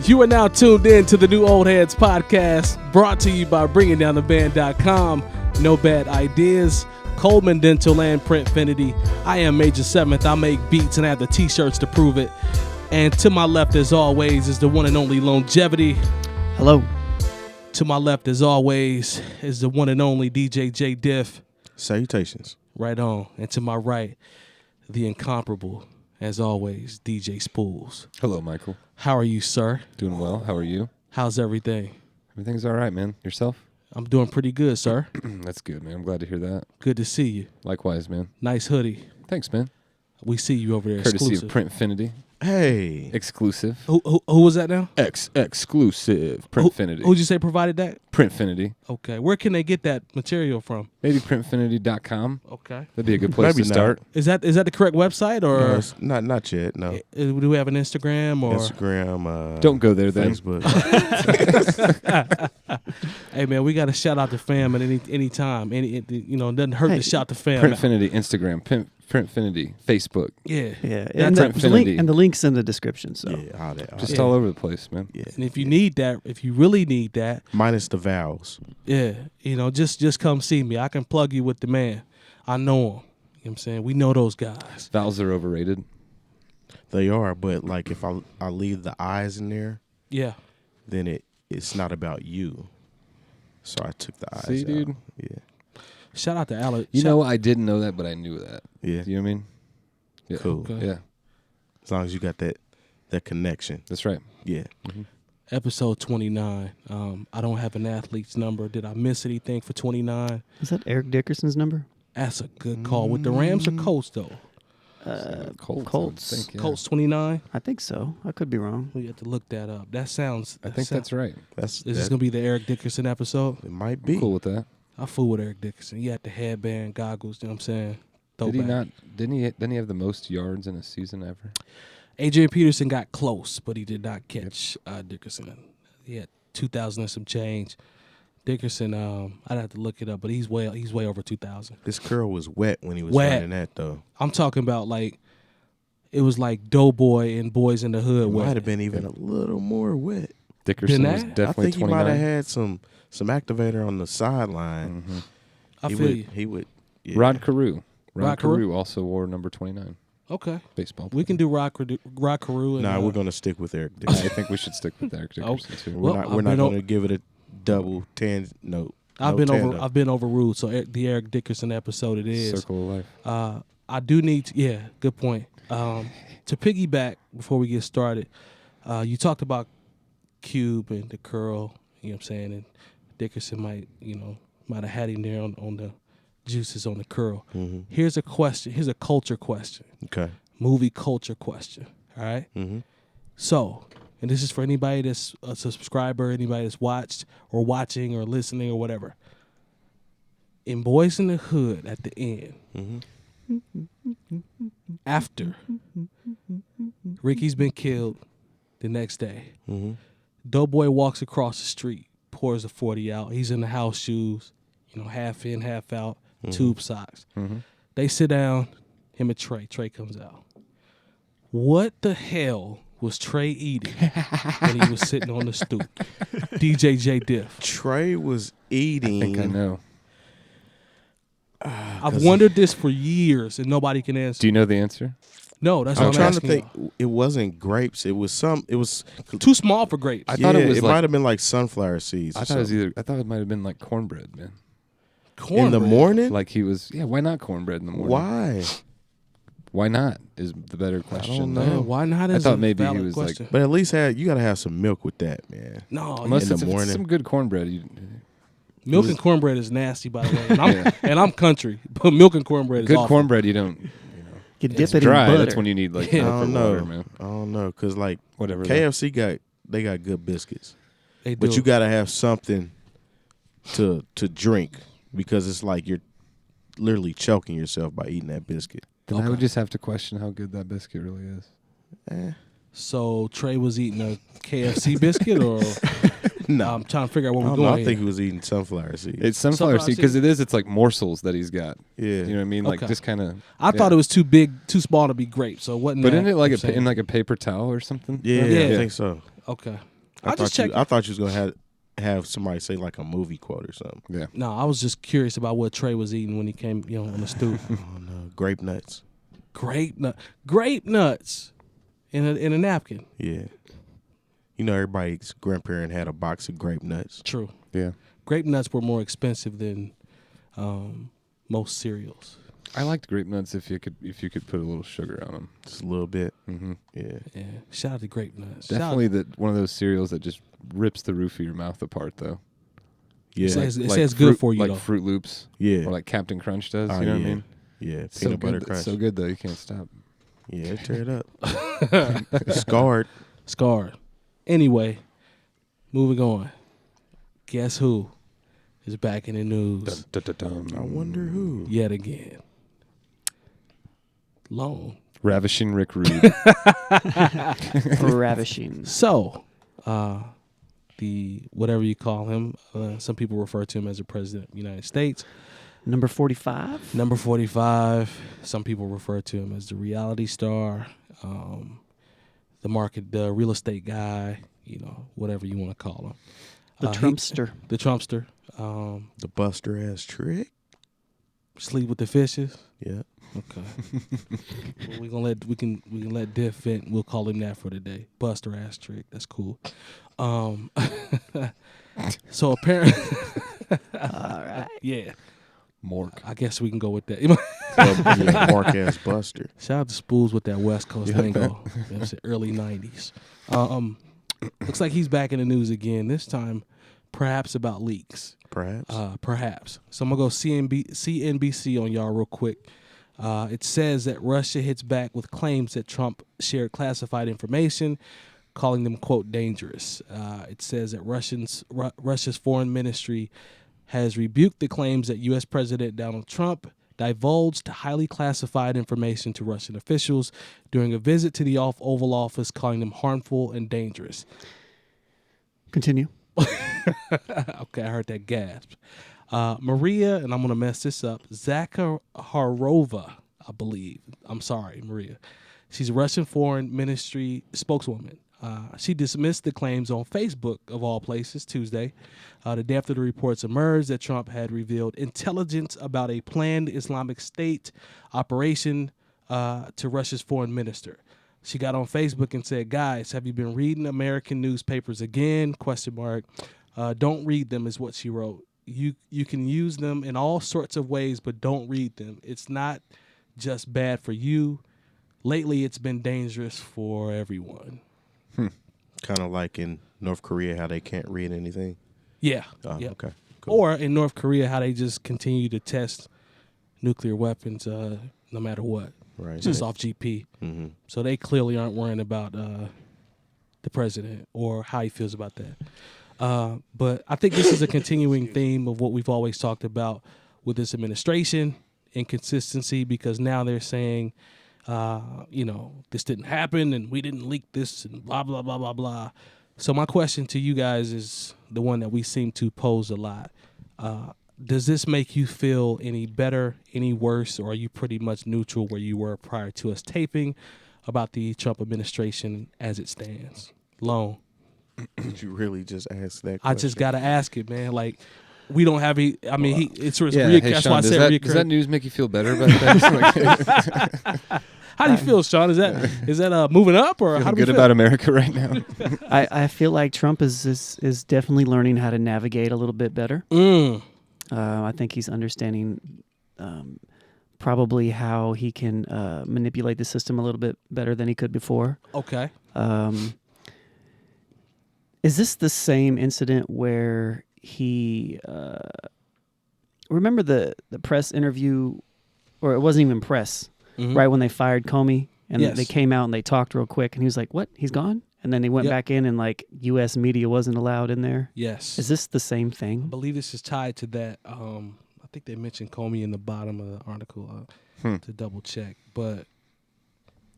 You are now tuned in to the New Old Heads podcast, brought to you by BringingDownTheBand.com. No Bad Ideas, Coleman Dental, and Printfinity. I am Major 7th. I make beats and I have the t-shirts to prove it. And to my left, as always, is the one and only Longevity. Hello. To my left, as always, is the one and only DJ Jay Diff. Salutations. Right on. And to my right, the incomparable, as always, DJ Spools. Hello, Michael. How are you, sir? Doing well. How are you? How's everything? Everything's all right, man. Yourself? I'm doing pretty good, sir. That's good, man. I'm glad to hear that. Good to see you. Likewise, man. Nice hoodie. Thanks, man. We see you over there. Courtesy exclusive. of Printfinity. Hey. Exclusive. Who was that now? Exclusive. Printfinity. Who'd you say provided that? Printfinity. Okay. Where can they get that material from? Maybe printfinity.com. Okay. That'd be a good place Maybe to start. Is that the correct website or No, it's not yet. No. do we have an Instagram or Instagram. Don't go there then. Facebook. Hey man, we got to shout out the fam at any time. It doesn't hurt to shout the fam. Printfinity, Instagram, Printfinity, Facebook. Yeah. Yeah, That's Printfinity. and the link's in the description. So Yeah, all that. Just Yeah. all over the place, man. Yeah. And if you need that, if you really need that, Minus the vowels. yeah, just come see me. I can plug you with the man. I know him. You know what I'm saying? We know those guys. Vowels are overrated. They are, but like if I leave the I's in there, Yeah. then it's not about you. So I took the I's See, out. dude? Yeah. Shout out to Alex. You know, I didn't know that, but I knew that. Yeah. You know what I mean? Yeah. Cool. Okay. Yeah, As long as you got that connection. that's right. Yeah. Episode 29. I don't have an athlete's number. Did I miss anything for 29? is that Eric Dickerson's number? That's a good call. With the Rams or Colts, though? Colts. I think, yeah. Colts 29? I think so. I could be wrong. We have to look that up. That sounds... I think that's right. Is this going to be the Eric Dickerson episode? It might be. Cool with that. I fool with Eric Dickerson. He had the headband, goggles, you know what I'm saying? Did he Throwback. not? Didn't he have the most yards in a season ever? Adrian Peterson got close, but he did not catch Dickerson. He had 2,000 and some change. Dickerson, I'd have to look it up, but he's way over 2,000. This curl was wet when he was Wet. running that, though. I'm talking about it was like Doughboy and Boys in the Hood. It wet. might have been even a little more wet. Dickerson Didn't was I? I definitely think he 29. might have had some activator on the sideline. Mhm. I feel you. He would. Yeah. Rod Carew. Rod Carew also wore number 29. Okay. Baseball. We can do Rod Carew. And, Nah, we're gonna stick with Eric I Dickerson. think we should stick with Eric Dickerson too. Well, We're I've not been gonna give it a double no. I've tandem. been overruled. So the Eric Dickerson episode it is. Circle of life. I do need to, yeah, good point. To piggyback before we get started, you talked about Cube and the curl, you know what I'm saying, and Dickerson might have had him there on the juices on the curl. Mm-hmm. Here's a question. Here's a culture question. Okay. Movie culture question. All right? Mm-hmm. So, and this is for anybody that's a subscriber, anybody that's watched or watching or listening or whatever. In Boys in the Hood at the end, after Ricky's been killed the next day, Doughboy walks across the street, pours a 40 out. He's in the house shoes, half in, half out, tube socks. They sit down, him and Trey. Trey comes out. What the hell was Trey eating when he was sitting on the stoop? DJ Jay Diff. Trey was eating. I think I know. I've wondered this for years and nobody can answer. Do you know the answer? No, that's I'm what I'm trying to asking. think. It wasn't grapes. It was Too small for grapes. I thought it was it like- might have been like sunflower seeds. I thought it might have been like cornbread, man. in the morning. Like he was, why not cornbread in the morning? Why? Why not is the better question. know. Man, why not? I Is thought a maybe he valid was like- question. But at least you gotta have some milk with that, man. No, Unless in the it's, if it's morning. some good cornbread. milk and cornbread is nasty, by the way. And I'm country, but milk and cornbread is Good awful. cornbread, you don't. You dip It's it dry. in butter. That's when you need like Yeah. I milk don't or know. water, man. I don't know, cause like Whatever. KFC got good biscuits, They do. but you gotta have something to drink because it's like you're literally choking yourself by eating that biscuit. Then I would just have to question how good that biscuit really is. So Trey was eating a KFC biscuit, or No, I'm trying to figure out where I we're don't know. going. I think he was eating sunflower seeds. It's sunflower seed because it's like morsels that he's got. Yeah, You know what I mean? Like Okay. just kind of. I thought it was too big, too small to be grapes. So it wasn't. But that, isn't it like I'm saying. in like a paper towel or something? yeah, Yeah. I think so. Okay. I just thought you. checked. I thought you was gonna have somebody say like a movie quote or something. Yeah. No, I was just curious about what Trey was eating when he came, on the stoop. Oh no, grape nuts. Grape nuts in a napkin. Yeah. Everybody's grandparent had a box of grape nuts. True. Yeah. Grape nuts were more expensive than most cereals. I liked grape nuts if you could put a little sugar on them. Just a little bit. Mm-hmm. Yeah. Yeah. Shout out to grape nuts. Definitely one of those cereals that just rips the roof of your mouth apart, though. Yeah. Yeah. It says good for you, like though. Fruit Loops. Yeah. Or like Captain Crunch does. Oh, You know what I yeah. mean? Yeah. So Peanut butter good, crunch. so good though, you can't stop. Yeah, tear it up. Scarred. Anyway, moving on. Guess who is back in the news Dun, dun, dun, dun. I wonder who. yet again? Long. Ravishing Rick Rude. Ravishing. So, the whatever you call him, some people refer to him as the president of the United States. Number 45. Number 45. Some people refer to him as the reality star, the real estate guy, whatever you want to call him. The Trumpster. The Trumpster. The Buster ass trick. Sleep with the fishes. Yeah. Okay. Well, we can let Diff vent. We'll call him that for today. Buster ass trick. That's cool. So apparently, All right. yeah. Mork. I guess we can go with that. Mark ass Buster. Shout out to Spools with that West Coast lingo. Early 90s. Looks like he's back in the news again. This time, perhaps about leaks. Perhaps. So I'm going to go CNBC on y'all real quick. It says that Russia hits back with claims that Trump shared classified information, calling them, quote, dangerous. It says that Russia's foreign ministry has rebuked the claims that U.S. President Donald Trump divulged highly classified information to Russian officials during a visit to the Oval Office, calling them harmful and dangerous. Continue. Okay, I heard that gasp. Maria, and I'm going to mess this up, Zakharova, I believe. I'm sorry, Maria. She's a Russian foreign ministry spokeswoman. She dismissed the claims on Facebook, of all places, Tuesday, the day after the reports emerged that Trump had revealed intelligence about a planned Islamic State operation to Russia's foreign minister. She got on Facebook and said, "Guys, have you been reading American newspapers again? ? Don't read them," is what she wrote. You can use them in all sorts of ways, but don't read them. It's not just bad for you. Lately, it's been dangerous for everyone. Kind of like in North Korea, how they can't read anything. Yeah. Oh, Yep. okay. Cool. Or in North Korea, how they just continue to test nuclear weapons no matter what. Right. Just off GP. Mm-hmm. So they clearly aren't worrying about the president or how he feels about that. But I think this is a continuing theme of what we've always talked about with this administration, inconsistency, because now they're saying, this didn't happen and we didn't leak this and blah, blah, blah, blah, blah. So my question to you guys is the one that we seem to pose a lot. Does this make you feel any better, any worse, or are you pretty much neutral where you were prior to us taping about the Trump administration as it stands? Lone. Did you really just ask that question? I just got to ask it, man. Like, we don't have it's sort of Yeah, hey, that's Sean, why I does said does that news make you feel better about that? How do you feel, Sean? Is that moving up, or how do Feeling we good feel? about America right now? I feel like Trump is definitely learning how to navigate a little bit better. I think he's understanding probably how he can manipulate the system a little bit better than he could before. Okay. Is this the same incident where he remember the press interview, or it wasn't even press, right when they fired Comey, and Yes. they came out and they talked real quick, and he was like, "What? He's gone?" And then they went Yep. back in, and like U.S. media wasn't allowed in there. Yes. Is this the same I thing? believe this is tied to that. I think they mentioned Comey in the bottom of the article to double check. But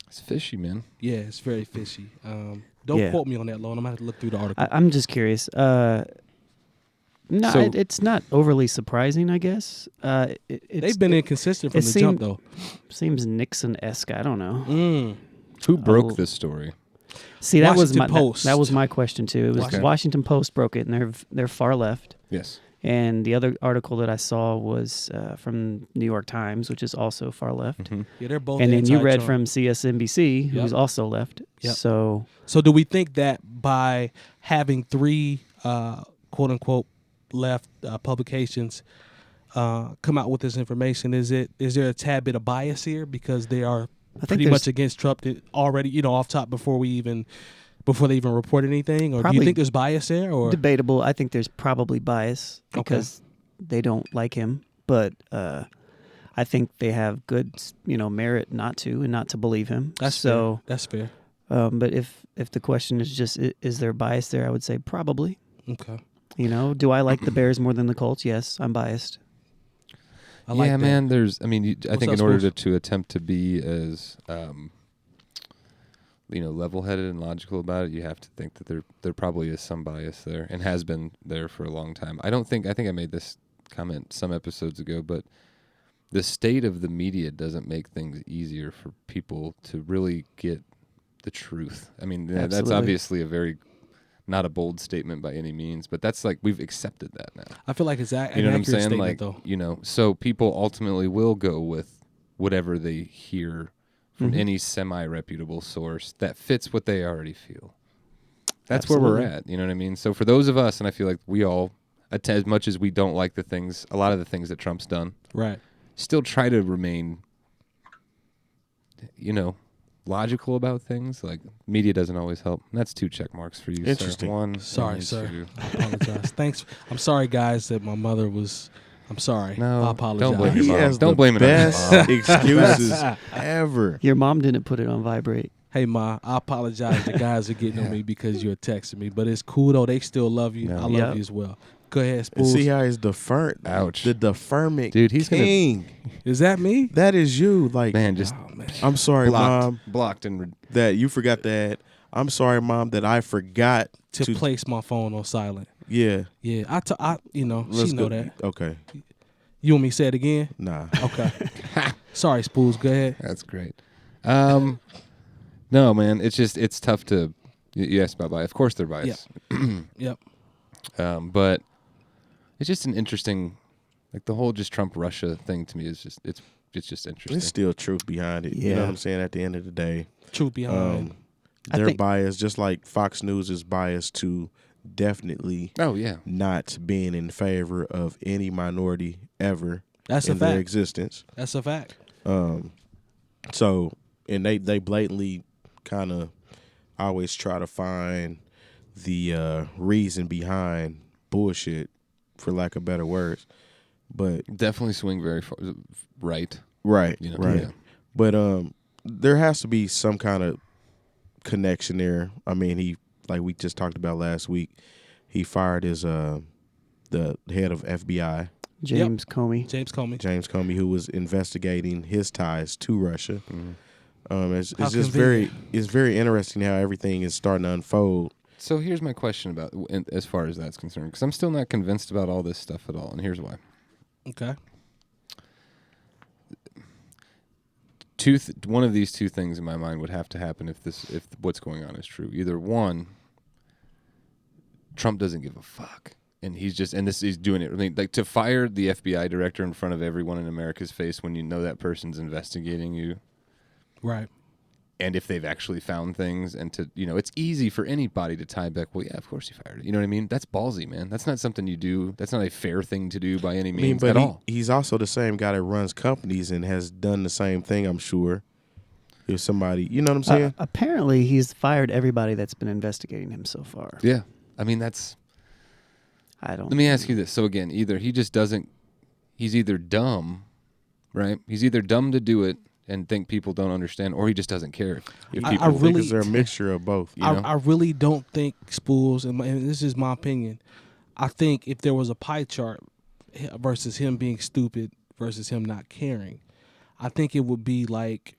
It's fishy, man. yeah, it's very fishy. Don't Yeah. quote me on that, Lone. I'm going to have to look through the article. I'm just curious. No, So- it's not overly surprising, I guess. They've been inconsistent from it the seemed- jump, though. Seems Nixon-esque. I don't know. Who broke Oh. this story? See, that was Washington Post. that was my question too. It was Okay. Washington Post broke it, and they're far left. Yes. And the other article that I saw was from New York Times, which is also far left. Mm-hmm. Yeah, they're both. And then you read anti-Trump. from CSNBC, who's Yep. also left. Yep. So So, do we think that by having three "quote unquote" left publications come out with this information, is there a tad bit of bias here because they are I think pretty there's much against Trump already, off top before they even report anything, or do you Probably think there's bias there, or debatable. I think there's probably bias because they don't like him, but I think they have good, merit not to believe him. that's so. fair. That's fair. But if the question is just is there bias there, I would say probably. Okay, Do I like the Bears more than the Colts? Yes, I'm biased. I like that. Man. I think up, in order Spools? to attempt to be as level-headed and logical about it, you have to think that there probably is some bias there and has been there for a long time. I think I made this comment some episodes ago, but the state of the media doesn't make things easier for people to really get the truth. I mean, that's Absolutely. obviously a very not a bold statement by any means, but that's like we've accepted that now. I feel like it's an You know what I'm accurate saying? statement, Like, though. so people ultimately will go with whatever they hear from Mhm. any semi-reputable source that fits what they already feel. That's where we're Absolutely. at. You know what I mean? So for those of us, and I feel like we all, as much as we don't like a lot of the things that Trump's done, Right. still try to remain, logical about things. Like, media doesn't always help. And that's 2 check marks for you, Interesting. sir. 1. Sorry, and sir. 2. I apologize. Thanks. I'm sorry, guys, that my mother was. I'm sorry. No, I apologize. don't blame your He mom. has Don't the blame it on your best mom. excuses ever. Your mom didn't put it on vibrate. Hey, Ma, I apologize. The guys are getting on me because you're texting me, but it's cool though. They still love you. No. I love Yep. you as well. Go ahead, And Spools. see how he's Ouch. the deferment Dude, he's gonna- king. Is that me? That is you. Like, Man, just Oh man. I'm sorry, blocked. Mom, Blocked and that you forgot that. I'm sorry, Mom, that I forgot To place my phone on silent. Yeah. Yeah, she know go- that. Okay. You want me to say it again? Nah. Okay. Sorry, Spools. Go ahead. That's great. No, man, it's tough to. You asked about bias. Of course, they're biased. Yep. But it's just an interesting, like the whole just Trump Russia thing to me is just it's just interesting. There's still truth behind it. You know Yeah. what I'm saying? At the end of the day, Truth behind. I they're think- biased, just like Fox News is biased to definitely Oh yeah, not being in favor of any minority ever That's a in their fact. existence. That's a fact. So, and they blatantly kind of always try to find the reason behind bullshit, for lack of better words. But definitely swing very far, right. right, You know, right. yeah. But there has to be some kind of connection there. I mean, like we just talked about last week, he fired his the head of FBI, James Comey. James Comey. James Comey, who was investigating his ties to Russia. It's How just convenient. it's very interesting how everything is starting to unfold. So here's my question about as far as that's concerned, because I'm still not convinced about all this stuff at all, and here's why. Okay. One of these 2 things in my mind would have to happen if what's going on is true. Either one, Trump doesn't give a fuck, and he's doing it. I mean, like to fire the FBI director in front of everyone in America's face when you know that person's investigating you, Right. and if they've actually found things, and it's easy for anybody to tie back. Well, yeah, of course he fired it. You know what I mean? That's ballsy, man. That's not something you do. That's not a fair thing to do by any means but at all. he's also the same guy that runs companies and has done the same thing, I'm sure. If somebody, you know what I'm saying? Apparently, he's fired everybody that's been investigating him so far. Yeah, I mean that's. I don't. Let me ask you this. So again, either he just doesn't. He's either dumb, right? He's either dumb to do it and think people don't understand, or he just doesn't care if I people. I think really- it's a mixture of both. You know? I really don't think Spools, and this is my opinion, I think if there was a pie chart versus him being stupid versus him not caring, I think it would be like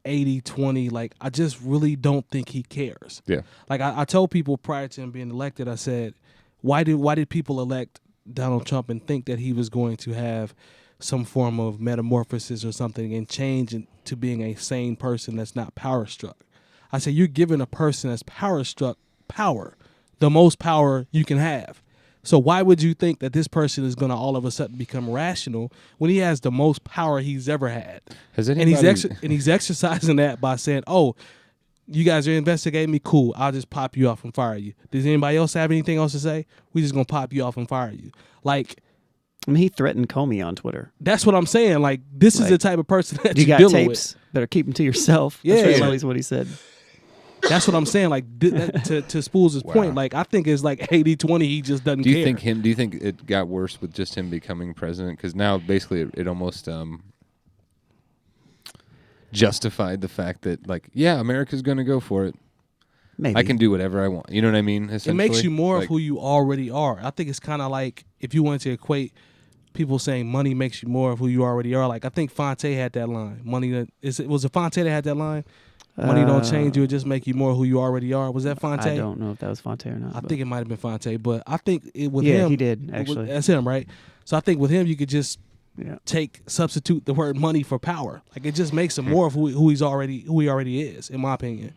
80-20. Like, I just really don't think he cares. Yeah. Like, I told people prior to him being elected, I said, why did people elect Donald Trump and think that he was going to have some form of metamorphosis or something and change to being a sane person that's not power struck? I say you're giving a person that's power struck power, the most power you can have. So why would you think that this person is going to all of a sudden become rational when he has the most power he's ever had? Has anybody... And he's exercising that by saying, "Oh, you guys are investigating me. Cool. I'll just pop you off and fire you. Does anybody else have anything else to say? We just gonna pop you off and fire you." Like, I mean, he threatened Comey on Twitter. that's what I'm saying. Like, this is the type of person that You you're got dealing tapes? Better keep them to yourself. Yeah. That's at least what he said. with. That's what I'm saying. Like, to Spools' point, like, I think it's like 80-20. He just doesn't care. Do you think it got worse with just him becoming president? Because now basically it almost justified the fact that, like, yeah, America's going to go for it. Maybe. I can do whatever I want. You know what I mean? It makes you more of who you already are. I think it's kind of like if you wanted to equate people saying money makes you more of who you already are. Like, I think Fonte had that line. Was it Fonte that had that line? Money don't change you, it just make you more who you already are. Was that Fonte? I don't know if that was Fonte or not. I think it might have been Fonte, but I think with yeah, him, he did actually. That's him, right? So I think with him, you could just Yeah. substitute the word money for power. Like, it just makes him more of who he already is, in my opinion.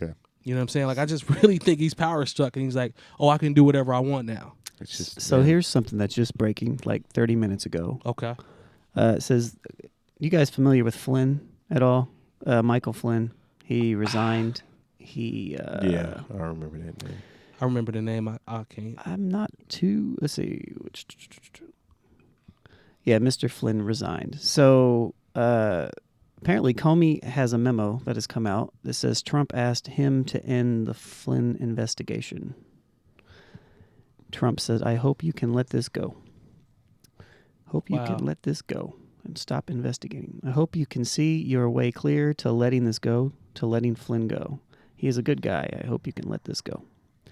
Yeah. You know what I'm saying? Like, I just really think he's power struck, and he's like, "Oh, I can do whatever I want now." It's just, So here's something that's just breaking, like 30 minutes ago. Okay. It says, "You guys familiar with Flynn at all? Michael Flynn. He resigned. He yeah, I remember that name. I remember the name. I can't. I'm not too. Let's see. Yeah, Mr. Flynn resigned. So apparently, Comey has a memo that has come out that says Trump asked him to end the Flynn investigation. Trump said, "I hope you can let this go. Hope you can let this go and stop investigating. I hope you can see your way clear to letting this go, to letting Flynn go. He is a good guy. I hope you can let this go."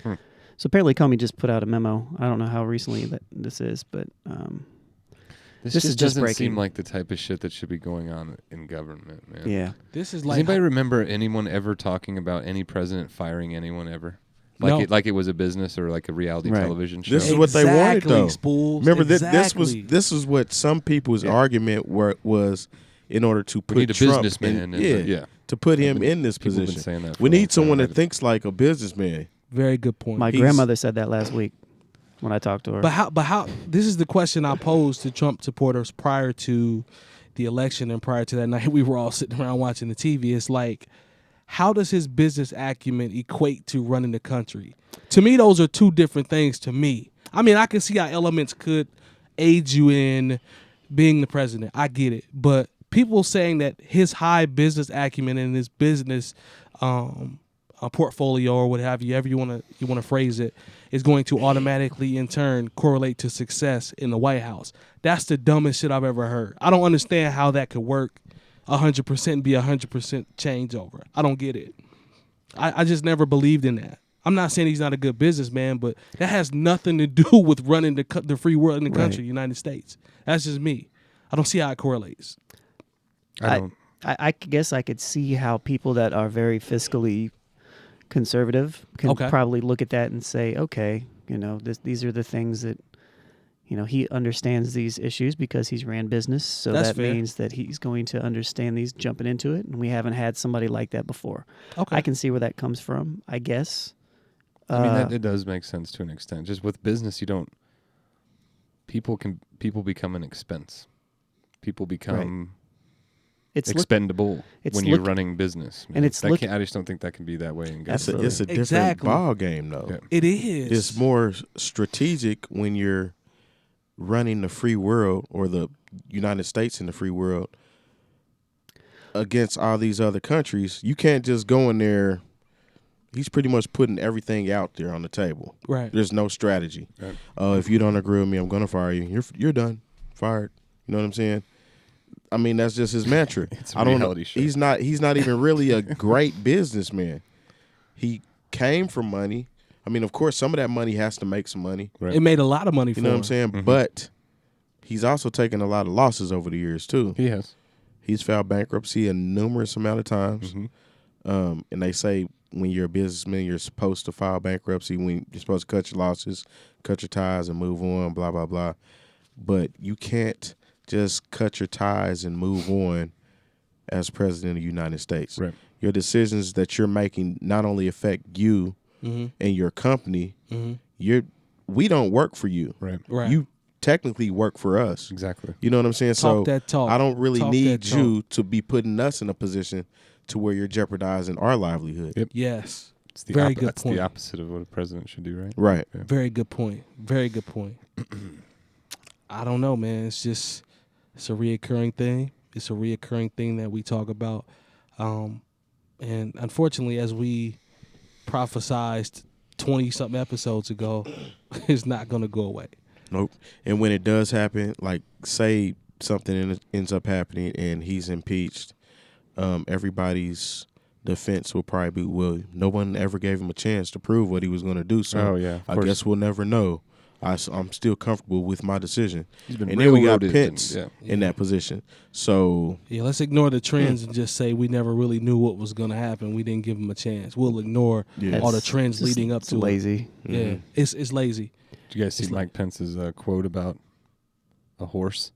So apparently Comey just put out a memo. I don't know how recently that this is, but this is just just doesn't breaking. seem like the type of shit that should be going on in government, man. yeah. This is Does like anybody remember anyone ever talking about any president firing anyone ever? No. Like it was a business or like a reality Right. television show. This is what they wanted, though. Spools. Remember Exactly. this was what some people's argument was in order to put we need a Trump businessman. to put him in this People have been position. saying that for We a long need someone time. that thinks like a businessman. Very good point. My grandmother said that last week when I talked to her. But how? This is the question I posed to Trump supporters prior to the election and prior to that night we were all sitting around watching the TV. It's like, how does his business acumen equate to running the country? To me, those are two different things to me. I mean, I can see how elements could aid you in being the president. I get it. But people saying that his high business acumen and his business portfolio or whatever you want to phrase it is going to automatically in turn correlate to success in the White House. That's the dumbest shit I've ever heard. I don't understand how that could work 100% and be 100% changeover. I don't get it. I just never believed in that. I'm not saying he's not a good businessman, but that has nothing to do with running the free world in the country, the United States. That's just me. I don't see how it correlates. I guess I could see how people that are very fiscally conservative can probably look at that and say, okay, these are the things that, he understands these issues because he's ran business. So that means that he's going to understand these jumping into it. And we haven't had somebody like that before. Okay. I can see where that comes from, I guess. I mean, it does make sense to an extent. Just with business, people become an expense. People become expendable when you're running business. Man. And I just don't think that can be that way in government. It's a different ball game, though. Yeah. It is. It's more strategic when you're running the free world or the United States in the free world against all these other countries. You can't just go in there. He's pretty much putting everything out there on the table. Right. There's no strategy. Right. If you don't agree with me, I'm going to fire you. You're done. Fired. You know what I'm saying? I mean, that's just his mantra. It's a reality show. He's not even really a great businessman. He came from money. I mean, of course, some of that money has to make some money. Right. It made a lot of money for him. You know what I'm saying? Mm-hmm. But he's also taken a lot of losses over the years, too. He has. He's filed bankruptcy a numerous amount of times. Mm-hmm. And they say when you're a businessman, you're supposed to file bankruptcy. When you're supposed to cut your losses, cut your ties, and move on, blah, blah, blah. But you can't just cut your ties and move on as president of the United States. Right. Your decisions that you're making not only affect you and your company. We don't work for you. Right. Right. You technically work for us. Exactly. You know what I'm saying? Talk that talk. I don't really Talk need that you to be putting us in a position to where you're jeopardizing our livelihood. Yep. Yes. It's the Very good That's point. the opposite of what a president should do, right? Right. Yeah. Very good point. Very good point. I don't know, man. It's a reoccurring thing. It's a reoccurring thing that we talk about. And unfortunately, as we prophesized 20-something episodes ago, it's not going to go away. Nope. And when it does happen, like say something ends up happening and he's impeached, everybody's defense will probably be, well, no one ever gave him a chance to prove what he was going to do. So I guess we'll never know. I'm still comfortable with my decision. And then we got Pence in that position. So yeah, let's ignore the trends and just say we never really knew what was going to happen. We didn't give him a chance. We'll ignore all the trends leading up to lazy. it. Yeah, it's lazy. Did you guys see Mike Pence's quote about a horse?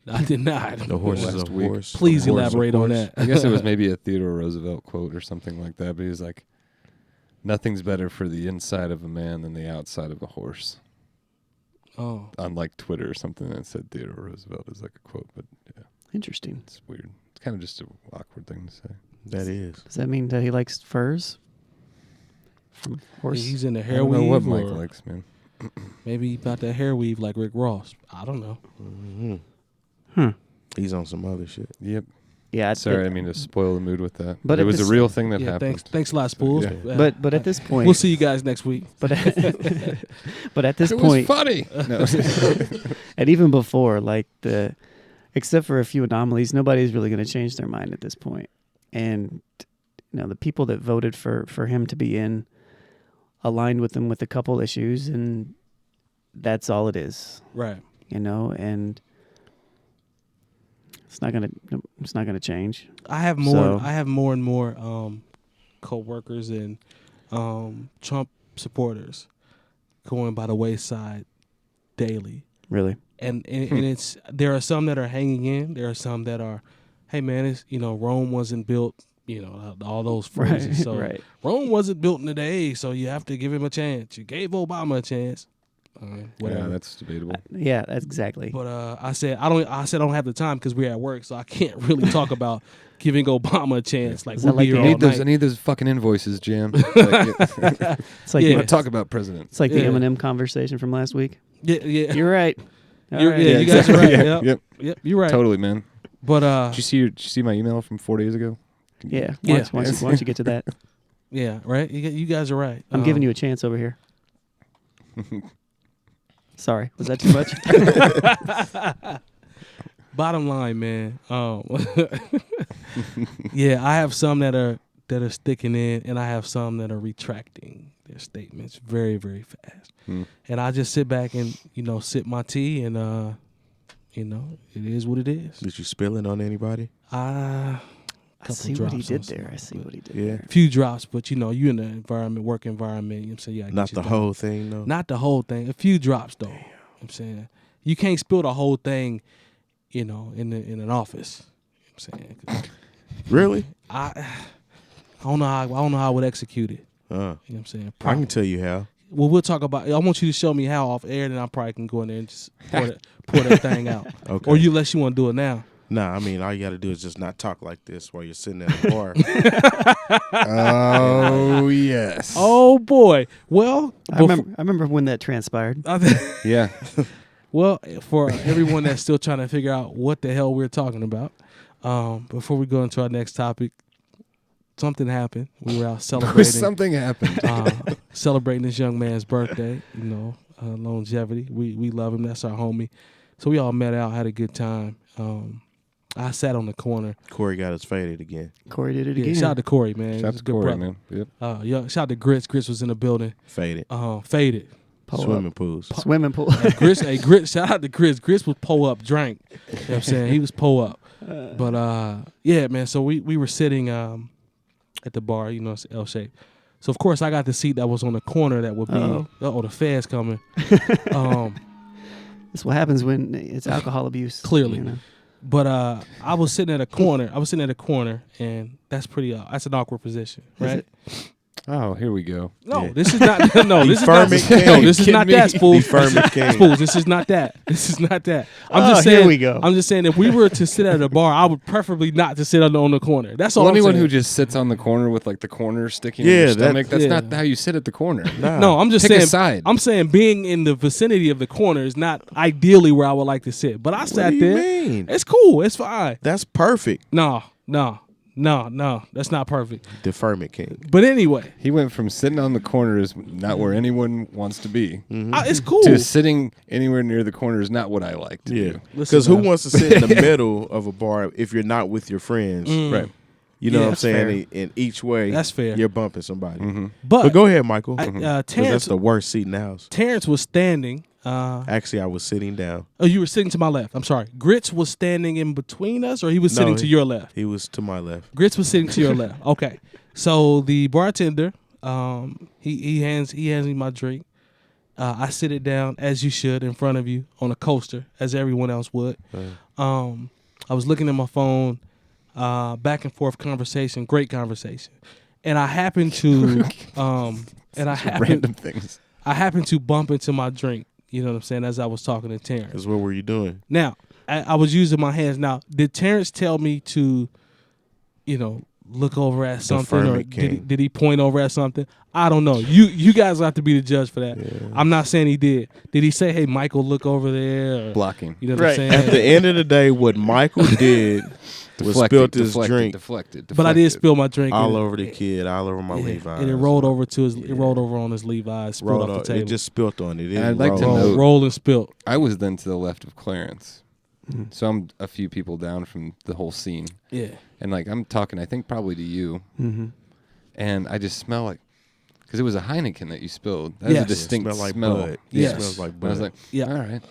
I did not. The horse is a horse. Please elaborate on that. I guess it was maybe a Theodore Roosevelt quote or something like that, but he was like, nothing's better for the inside of a man than the outside of a horse. Oh. On like Twitter or something that said Theodore Roosevelt is like a quote, but yeah. Interesting. It's weird. It's kind of just an awkward thing to say. That is. Does that mean that he likes furs? From horse? He's in the I hair don't weave. know what Mike or likes, man. maybe about that hair weave like Rick Ross. I don't know. He's on some other shit. Yep. Yeah. Sorry, I mean to spoil the mood with that. But it was a real thing that Yeah, happened. thanks a lot, Spools. Yeah. But at this point, we'll see you guys next week. But but at this It point, was funny. No. and even before, like except for a few anomalies, nobody's really going to change their mind at this point. And the people that voted for him to be in aligned with him with a couple issues, and that's all it is. Right. And it's not gonna change. I have more and more co-workers and Trump supporters going by the wayside daily. Really? And it's there are some that are hanging in. There are some that are, hey man, it's Rome wasn't built. All those phrases. Right, So right. Rome wasn't built in a day, so you have to give him a chance. You gave Obama a chance. Whatever. Yeah, that's debatable. Yeah, that's exactly. But I said I don't have the time because we're at work, so I can't really talk about giving Obama a chance. Like Is we'll that like be the- here all I night. need those fucking invoices, Jam. It's like Yeah. Talk about president. it's like the Yeah. Eminem conversation from last week. Yeah. You're right. All You're- right. yeah, you guys are right. Yep. Yep, you're right. Totally, man. But Did you see my email from 4 days ago? Yeah. Yeah. Why don't you get to that? yeah, right. You guys are right. I'm giving you a chance over here. Sorry, was that too much? Bottom line, man. Yeah, I have some that are sticking in, and I have some that are retracting their statements very, very fast. And I just sit back and sip my tea, and it is what it is. Did you spill it on anybody? I Couple see what he drops did on there. some, I see what he did Yeah. there. Few drops, but you in the work environment. You know what I'm saying? Yeah, Not the whole thing, though. Not the whole thing. A few drops, though. You know what I'm saying you can't spill the whole thing, in an office. You know what I'm saying Really? I don't know how I would execute it. Uh, You know what I'm saying? I can tell you how. Well, we'll talk about. I want you to show me how off air, then I probably can go in there and just pour that thing out. Okay. Or unless you want to do it now. Nah, I mean, all you got to do is just not talk like this while you're sitting at a bar. Oh, yes. Oh boy. Well, I remember when that transpired. Yeah. Well, for everyone that's still trying to figure out what the hell we're talking about, before we go into our next topic, something happened. We were out celebrating. Something happened. Celebrating this young man's birthday. Longevity. We love him. That's our homie. So we all met out, had a good time. I sat on the corner. Corey got us faded again. Corey did it Yeah, again. shout out to Corey, man. Shout out He's to a good Corey, brother. man. Yep. Shout out to Grits. Grits was in the building. Faded. Faded. Swimming pools. Swimming pool. Grits. Shout out to Grits. Grits was pull up, drank. You know what I'm saying? He was pull up. But yeah, man. So we were sitting at the bar. It's L shape. So of course I got the seat that was on the corner. That would be the feds coming. That's what happens when it's alcohol abuse. Clearly. But I was sitting at a corner. And that's that's an awkward position, right? Oh, here we go. No, this is not. No, this is not. Deferment No, this is not that, Spools. Deferment king. Spools, this is not that. This is not that. I'm just here saying. we go. I'm just saying, if we were to sit at a bar, I would preferably not to sit on the corner. That's all. Well, I'm anyone saying. who just sits on the corner with like the corner sticking Yeah, in your stomach, that's yeah. not how you sit at the corner. Nah. No, I'm just Pick a saying. side. I'm saying being in the vicinity of the corner is not ideally where I would like to sit. But I What sat do you there. mean? It's cool. It's fine. That's perfect. No, that's not perfect. Deferment king. But anyway, He went from sitting on the corner is not where anyone wants to be it's cool. to sitting anywhere near the corner is not what I like to Yeah. do. Listen, Because who man. wants to sit in the middle of a bar if you're not with your friends? Right. You know Yeah, what I'm that's saying? In each way, That's fair. you're bumping somebody. But But go ahead, Michael. I- 'Cause Terrence, that's the worst seat in the house. Terrence was standing. Actually, I was sitting down. Oh, you were sitting to my left. I'm sorry. Grits was standing in between us, or he was No, sitting to your left? He was to my left. Grits was sitting to your left. Okay. So the bartender, he hands me my drink. I sit it down as you should in front of you on a coaster, as everyone else would. I was looking at my phone, back and forth conversation, great conversation, and I happened to Random things. I happened to bump into my drink. You know what I'm saying? As I was talking to Terrence. Because what were you doing? Now, I was using my hands. Now, did Terrence tell me to, look over at something, or Deferment king. did he point over at something? I don't know. You guys have to be the judge for that. Yeah. I'm not saying he did. Did he say, "Hey, Michael, look over there"? Or, Blocking. you know what Right. I'm saying? At the end of the day, what Michael did was spilled his drink Deflected. But I did spill my drink all and over the kid, all over my yeah, Levi's. and it rolled over to his. It rolled over on his Levi's. Spilled Rolled off up. the table. It just spilled on it. It And I'd didn't like to roll. know- roll and spilt. I was then to the left of Clarence. So I'm a few people down from the whole scene. Yeah. And like I'm talking, I think probably to you. Mm-hmm. And I just smell like, because it was a Heineken that you spilled. That was Yes. a distinct Smell like smell. bud. Yes. It smells like And bud. I was like, Yeah. all right.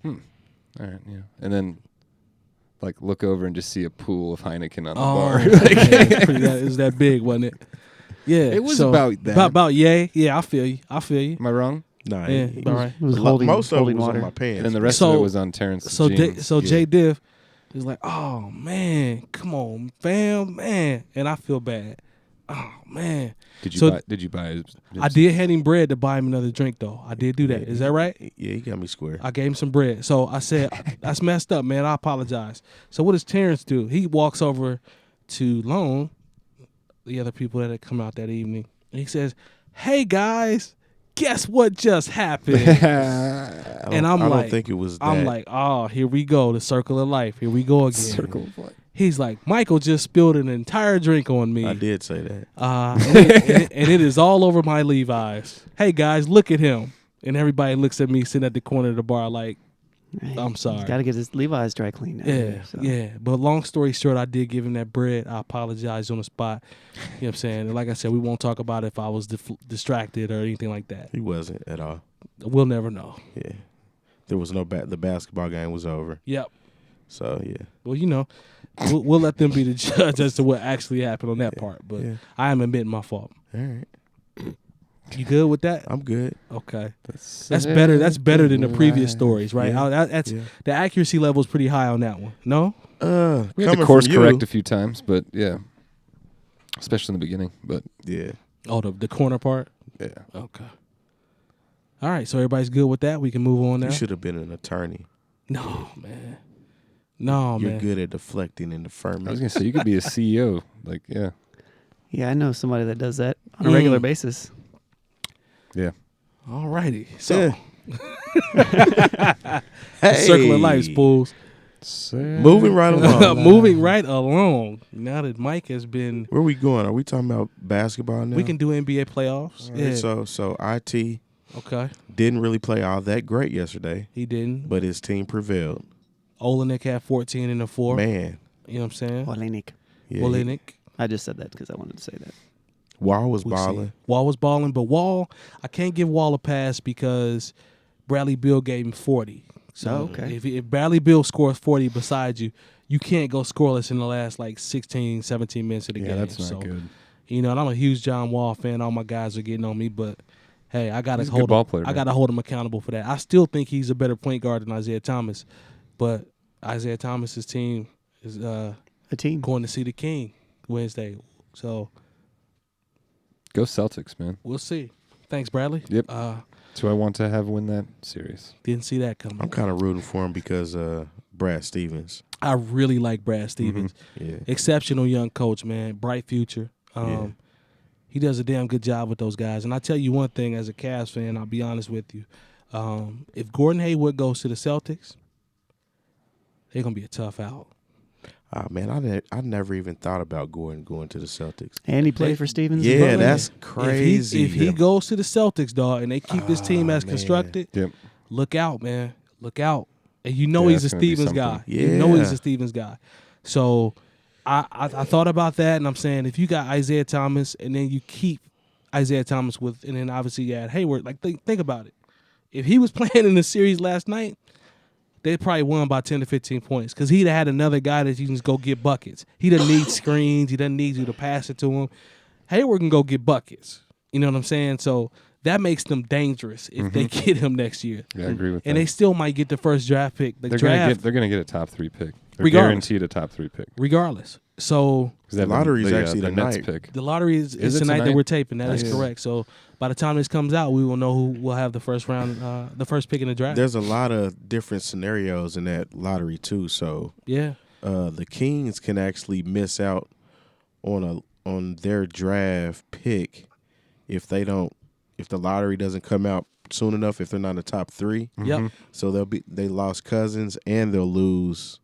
All right, yeah. And then like look over and just see a pool of Heineken on the bar. It was that big, wasn't it? Yeah. It was so, about that. About yay. Yeah, I feel you. Am I wrong? nah, Yeah, he all was- right. It was lo- holding, most of it holding was water. on my pants. And then the rest of So- it was on Terrence's So jeans. Jay Diff is like, "Oh man, come on, fam, man," and I feel bad. Oh man, Did you buy his I did hand him bread to buy him another drink though. I did do that. Is that right? Yeah, he got me square. I gave him some bread. So I said, "That's messed up, man. I apologize." So what does Terrence do? He walks over to Lone, the other people that had come out that evening, and he says, "Hey guys, guess what just happened?" And I I'm don't like, think it was that. I'm like, "Oh, here we go, the circle of life. Here we go again." circle of life. He's like, "Michael just spilled an entire drink on me. I did say that. And it is all over my Levi's. Hey guys, look at him." And everybody looks at me sitting at the corner of the bar like, I'm sorry. He's got to get his Levi's dry cleaned. yeah, so. yeah. But long story short, I did give him that bread. I apologized on the spot. You know what I'm saying? And like I said, we won't talk about if I was distracted or anything like that. He wasn't at all. We'll never know. Yeah. There was no the basketball game was over. Yep. So, yeah. Well, we'll let them be the judge as to what actually happened on that part. But Yeah. I am admitting my fault. All right. You good with that? I'm good. Okay. That's better. That's better than the previous stories, right? Yeah. That's Yeah. the accuracy level is pretty high on that one. No? We had to coming course from you, correct a few times, but yeah. Especially in the beginning. But Yeah. Oh, the corner part? yeah. Okay. All right, so everybody's good with that. We can move on now. You should have been an attorney. No, man. No, You're man. good at deflecting and I was deferment. gonna say you could be a CEO. Like, yeah. Yeah, I know somebody that does that on a regular Mm. basis. Yeah. All righty. So, Hey. circle of life, spools. Moving right along. Moving right along. Now that Mike has been, Where we going? Are we talking about basketball now? we can do NBA playoffs. All right, Yeah. So IT Okay. didn't really play all that great yesterday, He didn't. but his team prevailed. Olenek had 14 and a 4. Man. You know what I'm saying? Olenek. Yeah, Olenek. I just said that because I wanted to say that. Wall was We'll see. balling. Wall was balling, but Wall, I can't give Wall a pass because Bradley Beal gave him 40. So Oh, okay. if Bradley Beal scores 40 beside you, you can't go scoreless in the last like 16, 17 minutes of the Yeah, game. that's not So, good. You know, and I'm a huge John Wall fan. All my guys are getting on me, but hey, I gotta He's a good hold ball him. player, I man. gotta hold him accountable for that. I still think he's a better point guard than Isaiah Thomas, but Isaiah Thomas's team is A team. going to see the King Wednesday. So Go Celtics, man. we'll see. Thanks, Bradley. Yep. That's who I want to have win that series. Didn't see that coming. I'm kind of rooting for him because Brad Stevens. I really like Brad Stevens. Yeah. Exceptional young coach, man. Bright future. Yeah. He does a damn good job with those guys. And I tell you one thing, as a Cavs fan, I'll be honest with you. If Gordon Hayward goes to the Celtics, they're gonna be a tough out. Man, I never even thought about Gordon going to the Celtics. And he played for Stevens. Yeah, Brooklyn. that's crazy. If he goes to the Celtics, dog, and they keep this team as man. constructed, Yep. look out, man. Look out. And you know Yeah, he's a that's gonna be Stevens something. guy. Yeah. You know he's a Stevens guy. So I thought about that, and I'm saying if you got Isaiah Thomas and then you keep Isaiah Thomas with, and then obviously you add Hayward, like think about it. If he was playing in the series last night, they probably won by 10 to 15 points because he'd have had another guy that you can just go get buckets. He doesn't need screens. He doesn't need you to pass it to him. Hayward can go get buckets. You know what I'm saying? So that makes them dangerous if they get him next year. Yeah, I agree with And that. they still might get the first draft pick. The They're draft, gonna get a top 3 pick. They're Regardless. guaranteed a top 3 pick. regardless. So 'Cause they have Lottery's actually the Nets tonight. pick. the lottery is Is it tonight that tonight? we're taping. That is Nice. correct. So by the time this comes out, we will know who will have the first round, the first pick in the draft. There's a lot of different scenarios in that lottery too. So Yeah. the Kings can actually miss out on their draft pick if the lottery doesn't come out soon enough, if they're not in the top 3. Yep. So they lost Cousins and they'll lose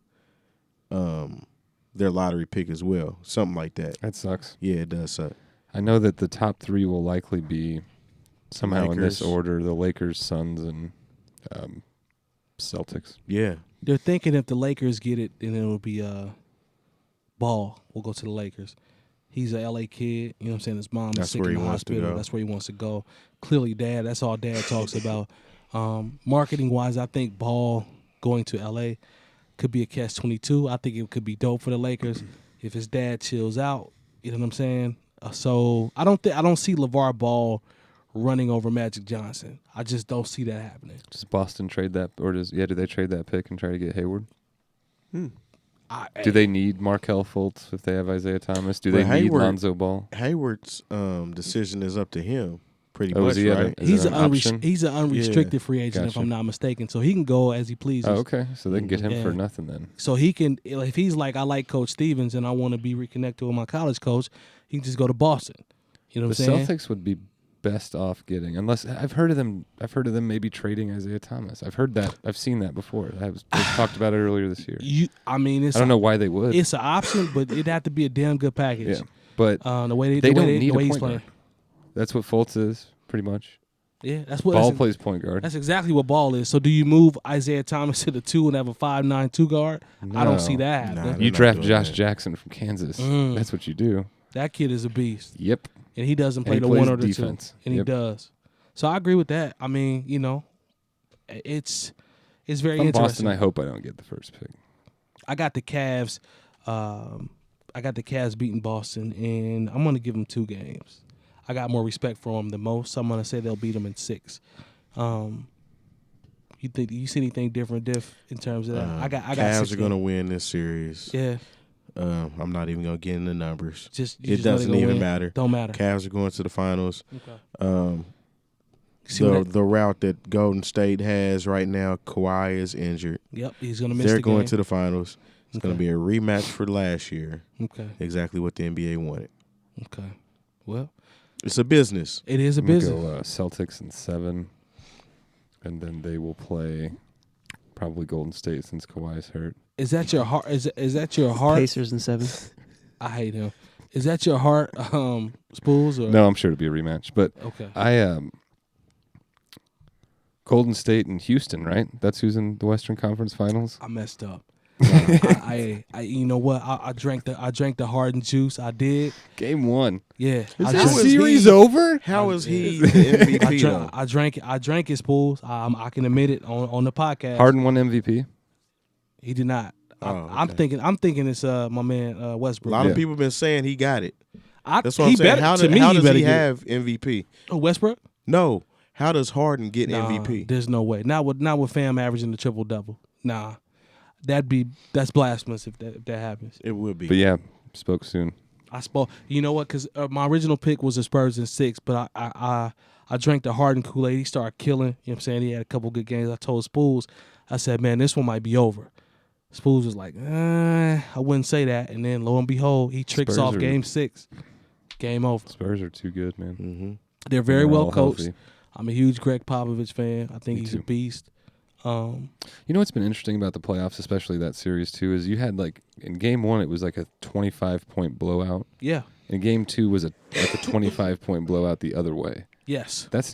their lottery pick as well. Something like that. That sucks. Yeah, it does suck. I know that the top 3 will likely be somehow in this Lakers. order: the Lakers, Suns, and Celtics. Yeah. They're thinking if the Lakers get it, then it'll be Ball. We'll go to the Lakers. He's a LA kid. You know what I'm saying? His mom is That's sick where in he the wants to hospital. go. That's where he wants to go. Clearly, that's all Dad talks about. Marketing-wise, I think Ball going to LA could be a catch-22. I think it could be dope for the Lakers if his dad chills out. You know what I'm saying? So I don't see LeVar Ball running over Magic Johnson. I just don't see that happening. Does Boston trade that, or do they trade that pick and try to get Hayward? Do they need Markelle Fultz if they have Isaiah Thomas? Do they But need Hayward- Lonzo Ball? Hayward's decision is up to him, pretty Oh, much, is he at right? Is He's it an an option? he's an unrestricted free agent, if Gotcha. I'm not mistaken. So he can go as he pleases. Oh, okay. So they can get him for Yeah. nothing then. So he can, if he's like, I like Coach Stevens and I want to be reconnected with my college coach, he can just go to Boston. You know what The I'm saying? Celtics would be best off getting, unless I've heard of them maybe trading Isaiah Thomas. I've heard that. I've seen that before. I talked about it earlier this year. I mean, I don't know why they would. It's an option, but it'd have to be a damn good package. Yeah, but The way they the don't way need the a way he's point playing. guard. That's what Fultz is, pretty much. Yeah, that's what Ball that's, plays point guard. that's exactly what Ball is. So do you move Isaiah Thomas to the 2 and have a 5'9" 2 guard? I don't see that Nah, happening. they're You not draft doing Josh that. Jackson from Kansas. Mm. That's what you do. That kid is a beast, Yep. and he doesn't And play he the plays 1 or the defense. 2, and he Yep. does. So I agree with that. I mean, it's very If I'm interesting. Boston, I hope I don't get the first pick. I got the Cavs. I got the Cavs beating Boston, and I'm going to give them 2 games. I got more respect for them than most. So I'm going to say they'll beat them in 6. You see anything different, Diff, in terms of that? I got Cavs 6 are going to games. win this series. Yeah, I'm not even going to get in the numbers. you It just know they doesn't gonna even win. matter. Don't matter. Cavs are going to the finals. Okay. See The route that Golden State has right now, Kawhi is injured. Yep, he's going to miss They're the going game. to the finals. It's going to be a rematch for last year. Okay, Exactly what the NBA wanted. okay. Well, It's a business. it is a I'm gonna business. go Celtics in 7, and then they will play probably Golden State since Kawhi's hurt. Is that your heart? Is that your heart? Pacers in 7. I hate him. Is that your heart, Spools? Or? No, I'm sure it'll be a rematch. But Okay. Golden State and Houston, right? That's who's in the Western Conference Finals. I messed up. I you know what? I drank the Harden juice. I did. Game 1. Yeah. Is I this drank- series over? How is he the MVP, though? I drank his Spools. I can admit it on the podcast. Harden won MVP. He did not. Oh, I'm thinking it's my man A Westbrook. lot of people have been saying he got it. That's That's what I'm saying. How does he have MVP? Westbrook? No. How does Harden get Nah, MVP? There's no way. Not with Fam averaging the triple double. Nah. that's blasphemous if that happens. It would be. But yeah, spoke soon. I spoke. You know what? Because my original pick was the Spurs in 6, but I drank the hardened Kool-Aid. He started killing. You know what I'm saying? He had a couple good games. I told Spools, I said, man, this one might be over. Spools was like, I wouldn't say that. And then lo and behold, he tricks off game 6. Game over. Spurs are too good, man. Mm-hmm. They're very well all coached. healthy. I'm a huge Greg Popovich fan. I think Me he's too. a beast. You know what's been interesting about the playoffs, especially that series too, is you had like in game 1 it was like a 25-point blowout. Yeah. In game 2 was like a 25-point blowout the other way. Yes. That's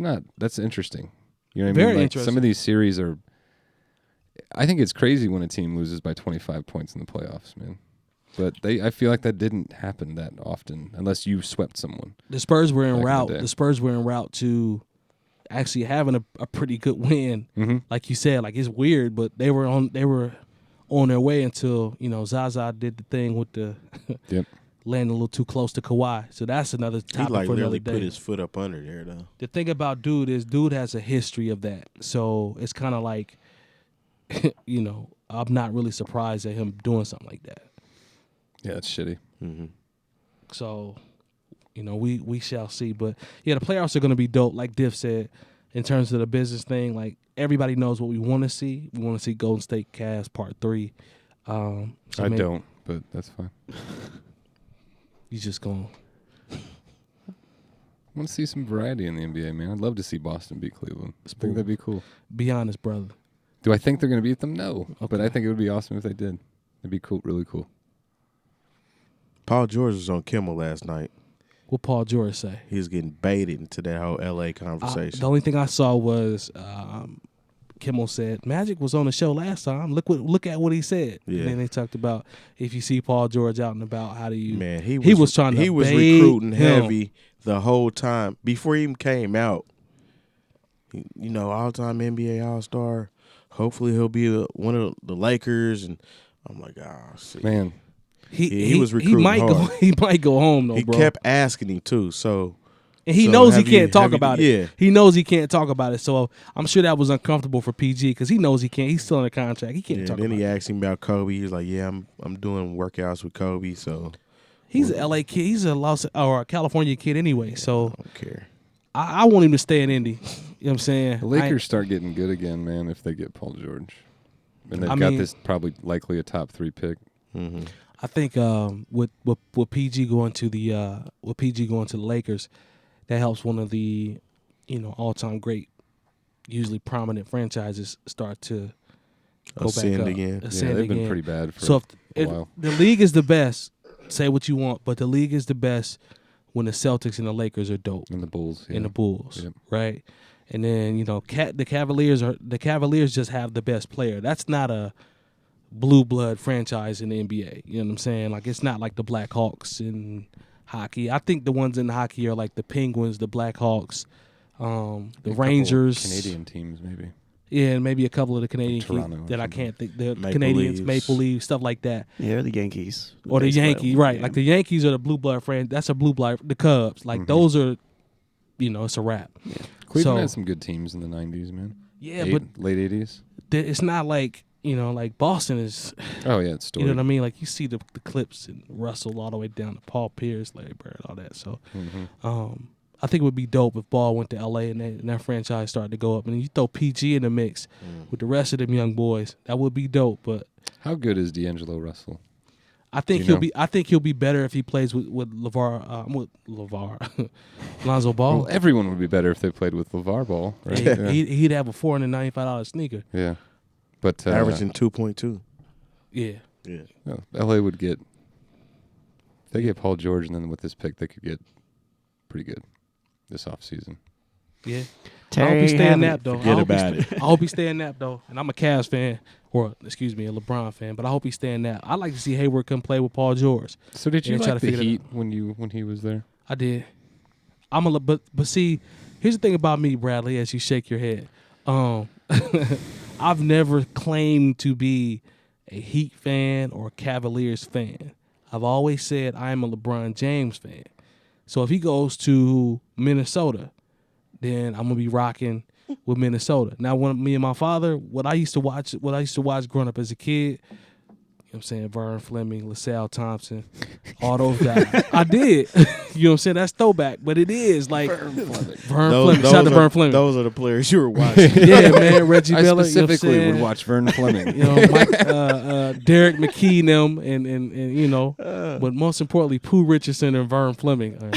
interesting. You know what I Very mean? Like interesting. some of these series are. I think it's crazy when a team loses by 25 points in the playoffs, man. But I feel like that didn't happen that often unless you swept someone. The Spurs were en Back in the route. day. The Spurs were en route to actually having a pretty good win. Mm-hmm. Like you said, like it's weird, but they were on their way until, Zaza did the thing with the Yep. landing a little too close to Kawhi. So that's another He topic like for another literally day. put his foot up under there though. The thing about dude has a history of that. So it's kind of like, I'm not really surprised at him doing something like that. Yeah, it's shitty. Mm-hmm. So, we shall see. But yeah, the playoffs are going to be dope. Like Diff said, in terms of the business thing, like everybody knows what we want to see. We want to see Golden State Cavs Part 3. So I don't, but that's fine. You just going. I want to see some variety in the NBA, man. I'd love to see Boston beat Cleveland. I think that'd be cool. Be honest, brother. Do I think they're going to beat them? No. Okay. But I think it would be awesome if they did. It'd be cool, really cool. Paul George was on Kimmel last night. What Paul George say? He was getting baited into that whole LA conversation. The only thing I saw was Kimmel said Magic was on the show last time. Look at what he said. Yeah. And then they talked about if you see Paul George out and about, how do you? Man, he was trying to. He was bait recruiting him. heavy the whole time before he even came out. All-time NBA All-Star. Hopefully he'll be one of the Lakers, and I'm like, shit. Man, He was recruiting hard. He might go home though, He bro. kept asking him too. So And he So knows he have you- can't talk have you- about it. yeah. He knows he can't talk about it. So I'm sure that was uncomfortable for PG because he knows he can't. He's still in a contract. He can't yeah, talk then about he it. asked him about Kobe. He was like, "Yeah, I'm doing workouts with Kobe, so He's a LA kid. He's a California kid anyway. So I don't care." I want him to stay in Indy. You know what I'm saying? the Lakers start getting good again, man, if they get Paul George. And they've I got mean- this probably likely a top 3 pick. Mm-hmm. I think with PG going to the Lakers, that helps one of the all-time great, usually prominent franchises start to go Ascend back up. again. Ascend Yeah, they've been again. pretty bad for So a if while. the league is the best, say what you want, but the league is the best when the Celtics and the Lakers are dope And the Bulls. Yeah. and the Bulls, Yep. right? And then the Cavaliers just have the best player. That's not a blue blood franchise in the NBA. You know what I'm saying? Like it's not like the Black Hawks in hockey. I think the ones in hockey are like the Penguins, the Black Hawks, the A couple Rangers, Canadian teams, maybe. yeah, and maybe a couple of the Canadian Toronto teams or that I something. can't think. The Maple Canadians, Leafs. Maple Leafs, stuff like that. Yeah, or the Yankees. Or the baseball. Yankees, right? Yeah. Like the Yankees are the blue blood friend. That's a blue blood. The Cubs, like Mhm. those are, it's a wrap. Cleveland So- had some good teams in the 90s, man. Yeah, but Late 80s. it's not like like Boston is. Oh, yeah, it's You know storied. what I mean? Like you see the clips and Russell all the way down to Paul Pierce, Larry Bird, all that. So, Mhm. I think it would be dope if Ball went to LA and that franchise started to go up, and then you throw PG in the mix with the rest of them young boys. That would be dope. But How good is D'Angelo Russell? I think You he'll know? be. I think he'll be better if he plays with Lonzo Ball. Well, everyone would be better if they played with LeVar Ball, right? Yeah, he'd have a $495 sneaker. Yeah. But Averaging 2.2. Yeah. Yeah. LA would get. If they get Paul George, and then with this pick, they could get pretty good this offseason. Yeah. I hope Terry he stay in having- nap though. Forget about it. I hope he stay in nap though. And I'm a Cavs fan, or excuse me, a LeBron fan. But I hope he stay in nap. I'd like to see Hayward come play with Paul George. So did you Yeah, try like to the figure it Heat when he was there? I did. But see, here's the thing about me, Bradley. As you shake your head, I've never claimed to be a Heat fan or a Cavaliers fan. I've always said I am a LeBron James fan. So if he goes to Minnesota, then I'm gonna be rocking with Minnesota. Now, when me and my father, what I used to watch growing up as a kid, you know what I'm saying, Vern Fleming, LaSalle Thompson, all those guys. I did. You know what I'm saying? That's throwback, but it is like Vern Fleming. Shout out to Vern Fleming. Those are the players you were watching. Yeah, man. Reggie Miller. I specifically you know would watch Vern Fleming. You know, Derek McKee, them, and you know, but most importantly, Pooh Richardson and Vern Fleming are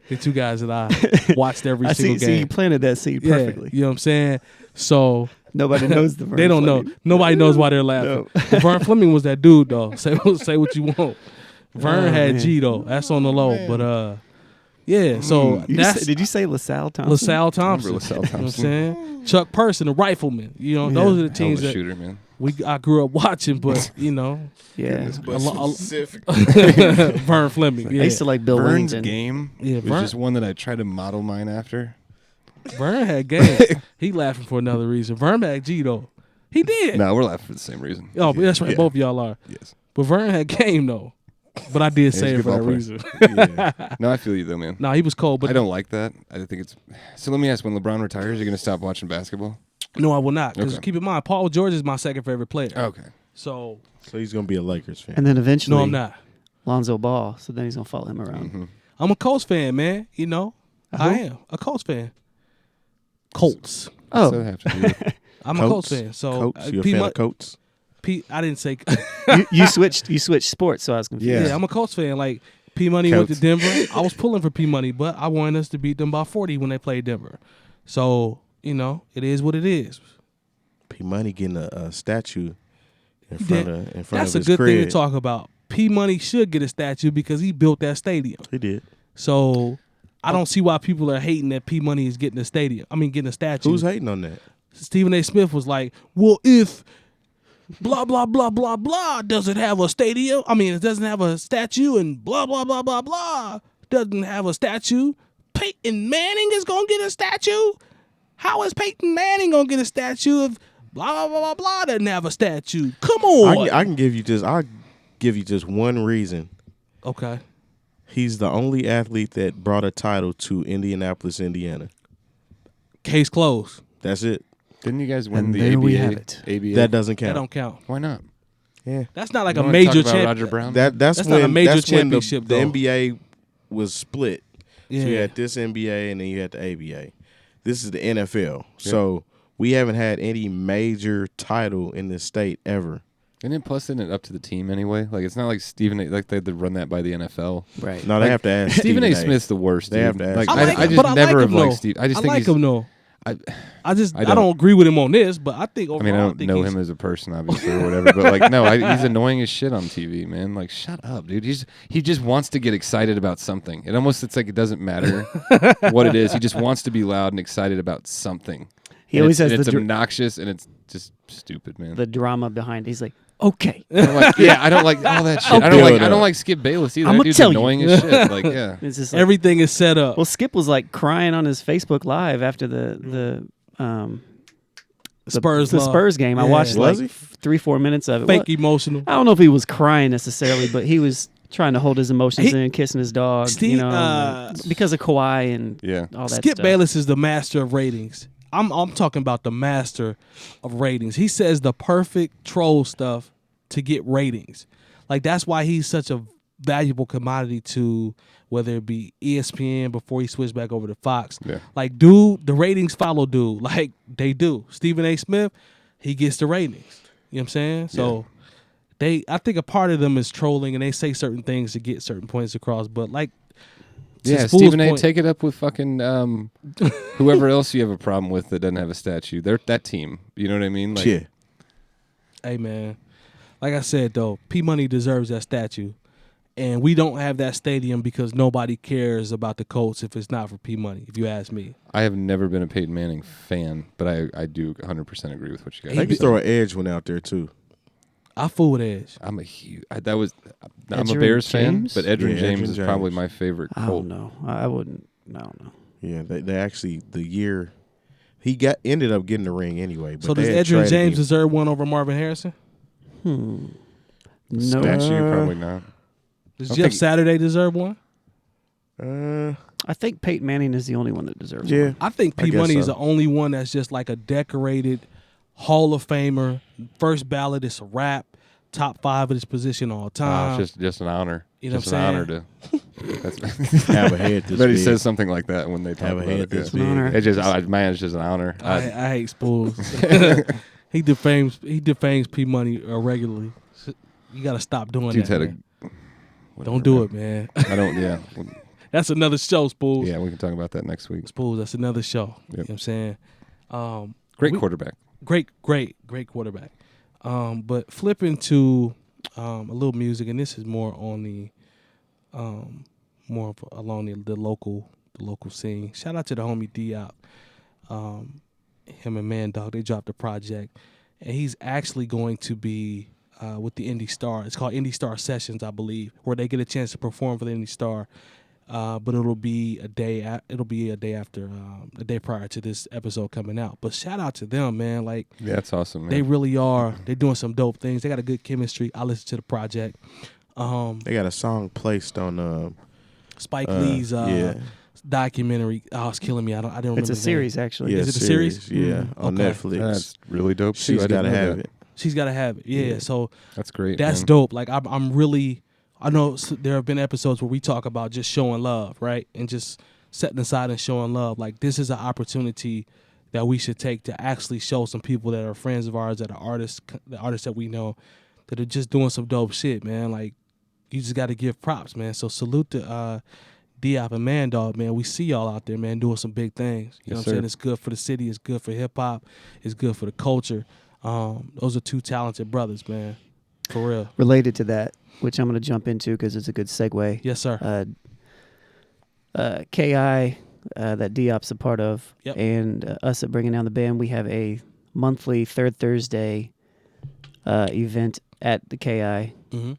the two guys that I watched every single game. See, you planted that seed perfectly. You know what I'm saying? So nobody knows the Vern they don't Fleming. know. Nobody knows why they're laughing. No. Vern Fleming was that dude, though. Say what you want. Vern had man. G, though. That's on the low. Man. But yeah. So did you say LaSalle Thompson? LaSalle Thompson. LaSalle Thompson. You know what I'm saying? Chuck Person, the rifleman. You know, those are the teams that shooter, man. I grew up watching, but you know, yeah, Vern Fleming. Yeah. I used to like Bill Vern's Wellington. game was Vern, just one that I tried to model mine after. Vern had game. He laughing for another reason. Vern had G though. He did. No, we're laughing for the same reason. Oh, but that's right. Yeah. Both of y'all are. Yes. But Vern had game though. But I did say he's it a for good that ball reason. Yeah. No, I feel you though, man. No, he was cold. But I don't like that. I think it's. So let me ask: when LeBron retires, you're gonna stop watching basketball? No, I will not. Because Okay. keep in mind, Paul George is my second favorite player. Okay. So he's gonna be a Lakers fan. And then eventually, no, I'm not. Lonzo Ball. So then he's gonna follow him around. Mm-hmm. I'm a Colts fan, man. You know, I am a Colts fan. Colts. Oh, What's that have to do with- I'm a Colts fan. So Coats? You a fan of Coats? I didn't say. you switched sports, so I was confused. Yeah, I'm a Colts fan. Like P Money went to Denver. I was pulling for P Money, but I wanted us to beat them by 40 when they played Denver. So you know, it is what it is. P Money getting a statue in front of his That's a good crib. thing to talk about. P Money should get a statue because he built that stadium. He did. So I don't see why people are hating that P Money is getting a stadium. I mean, getting a statue. Who's hating on that? Stephen A. Smith was like, well, if blah, blah, blah, blah, blah doesn't have a stadium, I mean, it doesn't have a statue and blah, blah, blah, blah, blah doesn't have a statue, Peyton Manning is going to get a statue? How is Peyton Manning going to get a statue if blah, blah, blah, blah doesn't have a statue? Come on. I can give you just, I'll give you just one reason. Okay. He's the only athlete that brought a title to Indianapolis, Indiana. Case closed. That's it. Didn't you guys win And the there ABA? we have it. ABA? That doesn't That count. don't count. Why not? Yeah. That's not like You a wanna major talk about Roger champion. Brown? That's That's when, not a major that's when championship, the though. NBA was split. Yeah. So you had this NBA and then you had the ABA. This is the NFL. So we haven't had any major title in this state ever. And then plus, isn't it up to the team anyway? Like it's not like Stephen A. Like they had to run that by the NFL. Right. No, they have to ask Stephen A. Smith's the worst. They dude. have to ask Like him. I him, just but I never like have him, liked though. Steve. I just I think like he's. him though. I I don't- don't agree with him on this, but I think I overall, mean, I don't think know he's, him as a person, obviously, or whatever. But like, no, he's annoying as shit on TV, man. Like, shut up, dude. He just wants to get excited about something. It's like it doesn't matter what it is. He just wants to be loud and excited about something. He And always it's, has and it's the obnoxious and it's just stupid, man. the drama behind it. He's like, okay. I'm like, yeah, I don't like all that shit. I don't like Skip Bayless either. I'ma That dude's tell you. annoying as shit. Like, yeah. It's just like, everything is set up. well, Skip was like crying on his Facebook Live after the Spurs, the love. Spurs game. I Yeah. watched Was like he? 3-4 minutes of it. Fake Well, emotional. I don't know if he was crying necessarily, but he was trying to hold his emotions in, kissing his dog, Steve- you know, like, because of Kawhi and Yeah. all that Skip stuff. Bayless is the master of ratings. I'm talking about the master of ratings. He says the perfect troll stuff to get ratings. Like that's why he's such a valuable commodity to whether it be ESPN before he switched back over to Fox. Yeah. Like dude, the ratings follow dude. Like they do. Stephen A. Smith, he gets the ratings. You know what I'm saying? So I think a part of them is trolling and they say certain things to get certain points across. But like Yeah, Spool's Stephen A. point- Take it up with fucking whoever else you have a problem with that doesn't have a statue. They're that team. You know what I mean? Like, Yeah. Hey man, like I said though, P Money deserves that statue, and we don't have that stadium because nobody cares about the Colts if it's not for P Money. If you ask me, I have never been a Peyton Manning fan, but I do 100% agree with what you guys They said. could throw an edge one out there too. I fool with Edge. I'm a huge. I'm a Edgerrin Bears James? fan, but Edgerrin Yeah, James Edgerrin is James. probably my favorite I Colt. don't know. I wouldn't. I don't know. Yeah, they actually the year he ended up getting the ring anyway. But So does they had Edgerrin traded James him. deserve one over Marvin Harrison? No. Statue, probably not. Does I Jeff think- Saturday deserve one? Uh, I think Peyton Manning is the only one that deserves Yeah. one. I think I P guess Money is so. the only one that's just like a decorated Hall of Famer. First ballot, it's a rap. Top 5 of his position all time. It's just an honor. You know just what an I'm honor to. That's, Have a head this but he big. says something like that when they talk Have a about head it. this Yeah. An honor. big. It just, man, it's just an honor. I hate Spools. He defames P Money regularly. You got to stop doing Dude's that. had Man. a. Don't do it, man. I don't. Yeah. That's another show, Spools. Yeah, we can talk about that next week. Spools, that's another show. You know Yep. what I'm saying? Great we- quarterback. Great quarterback. But flipping to a little music, and this is more on the more of along the local scene. Shout out to the homie Diop. Him and Mandog, they dropped a project, and he's actually going to be with the Indie Star. It's called Indie Star Sessions, I believe, where they get a chance to perform for the Indie Star. But it'll be a day after, a day prior to this episode coming out. But shout out to them, man. Like, Yeah, that's awesome, man. they really are. They're doing some dope things. They got a good chemistry. I listened to the project. They got a song placed on Spike Lee's yeah. documentary. Oh, it's killing me. I didn't remember. It's a the name. series, actually. Yeah, Is it a series? Yeah, on Okay. Netflix. That's really dope. too. She's I didn't gotta know have that. it. She's got to have it. Yeah. So That's great. that's man. dope. Like I'm really. I know there have been episodes where we talk about just showing love, right, and just setting aside and showing love. Like, this is an opportunity that we should take to actually show some people that are friends of ours, that are artists, the artists that we know, that are just doing some dope shit, man. Like, you just got to give props, man. So salute to Diop and Mandog, man. We see y'all out there, man, doing some big things. You know what I'm sir. saying? It's good for the city. It's good for hip hop. It's good for the culture. Those are two talented brothers, man. For real. Related to that, which I'm going to jump into because it's a good segue. Yes, sir. KI that Diop's a part of, Yep. and us at Bringing Down the Band, we have a monthly third Thursday event at the KI, Mm-hmm.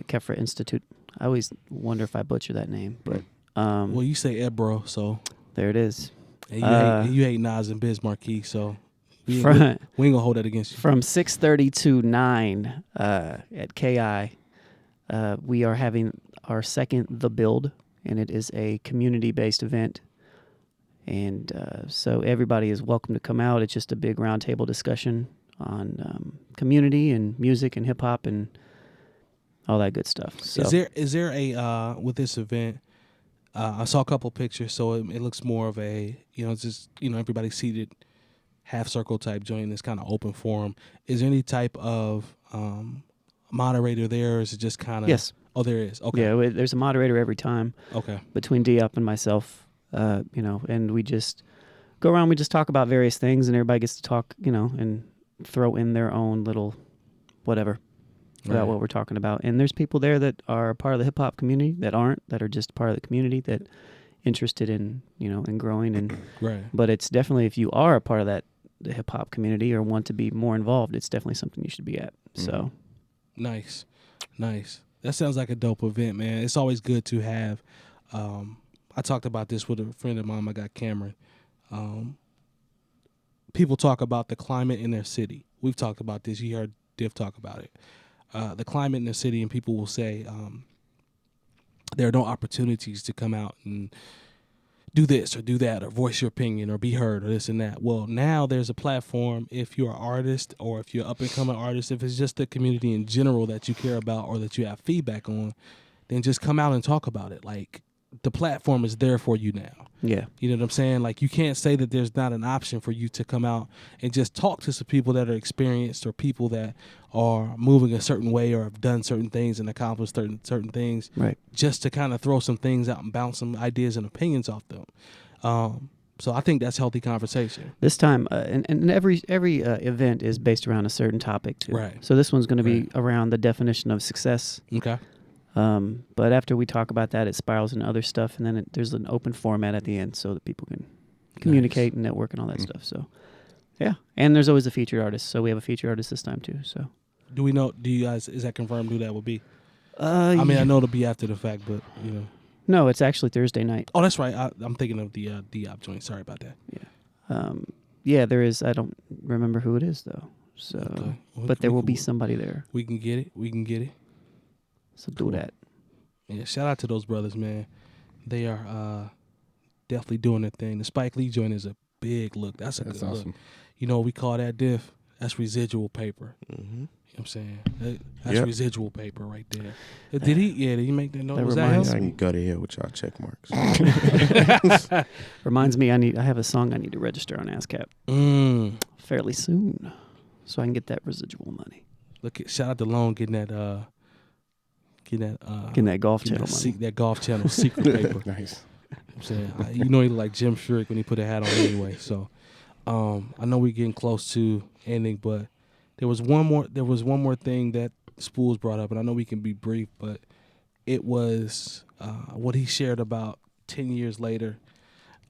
Kefra Institute. I always wonder if I butcher that name, but Well, you say Ebro, so there it is. and you hate Nas and Biz Marquee, so we ain't From, gonna hold that against you. from 6:30 to 9 at KI, we are having our second The Build, and it is a community-based event. And so everybody is welcome to come out. It's just a big roundtable discussion on community and music and hip-hop and all that good stuff. So Is there a with this event? I saw a couple pictures, so it looks more of a it's just everybody seated, half circle type joint. This kind of open forum. Is there any type of moderator there, or is it just kind of? Yes. Oh, there is. Okay. yeah, there's a moderator every time Okay. between Diop and myself, and we just go around. We just talk about various things, and everybody gets to talk, and throw in their own little whatever about Right. what we're talking about. And there's people there that are part of the hip hop community that aren't, that are just part of the community that interested in in growing. And Right. but it's definitely, if you are a part of the hip hop community or want to be more involved, it's definitely something you should be at. So Nice. That sounds like a dope event, man. It's always good to have. I talked about this with a friend of mine. I got Cameron. People talk about the climate in their city. We've talked about this. You heard Diff talk about it. The climate in the city, and people will say there are no opportunities to come out and do this or do that or voice your opinion or be heard or this and that. Well, now there's a platform if you're an artist or if you're an up-and-coming artist, if it's just the community in general that you care about or that you have feedback on, then just come out and talk about it. Like, the platform is there for you now. yeah, You know what I'm saying? Like, you can't say that there's not an option for you to come out and just talk to some people that are experienced or people that are moving a certain way or have done certain things and accomplished certain things, right. just to kind of throw some things out and bounce some ideas and opinions off them. So I think that's healthy conversation. This time, and every event is based around a certain topic too. Right. So this one's going to be Right. around the definition of success. Okay. But after we talk about that, it spirals into other stuff, and then there's an open format at the end so that people can communicate and network and all that stuff. So, yeah. And there's always a featured artist. So we have a featured artist this time too. So. Do you guys, is that confirmed who that will be? I mean, I know it'll be after the fact, but No, it's actually Thursday night. Oh, that's right. I'm thinking of the Diop joint. Sorry about that. Yeah, there is. I don't remember who it is though. So, Okay. Well, but there we will can- be somebody there. We can get it. So do that. Yeah, shout out to those brothers, man. They are definitely doing their thing. The Spike Lee joint is a big look. That's good awesome. look. You know what we call that, Diff? That's residual paper. Mm-hmm. You know what I'm saying? That's Yep. residual paper right there. Did he make that note? That Was reminds that I him? can go to hell with y'all check marks. Reminds me, I have a song I need to register on ASCAP fairly soon, so I can get that residual money. Look, shout out to Lone getting that Getting that Golf Channel money. that Golf Channel secret paper. Nice. I'm saying, you know, he look like Jim Furyk when he put a hat on anyway. So, I know we're getting close to ending, but there was one more thing that Spools brought up, and I know we can be brief, but it was what he shared about 10 years later,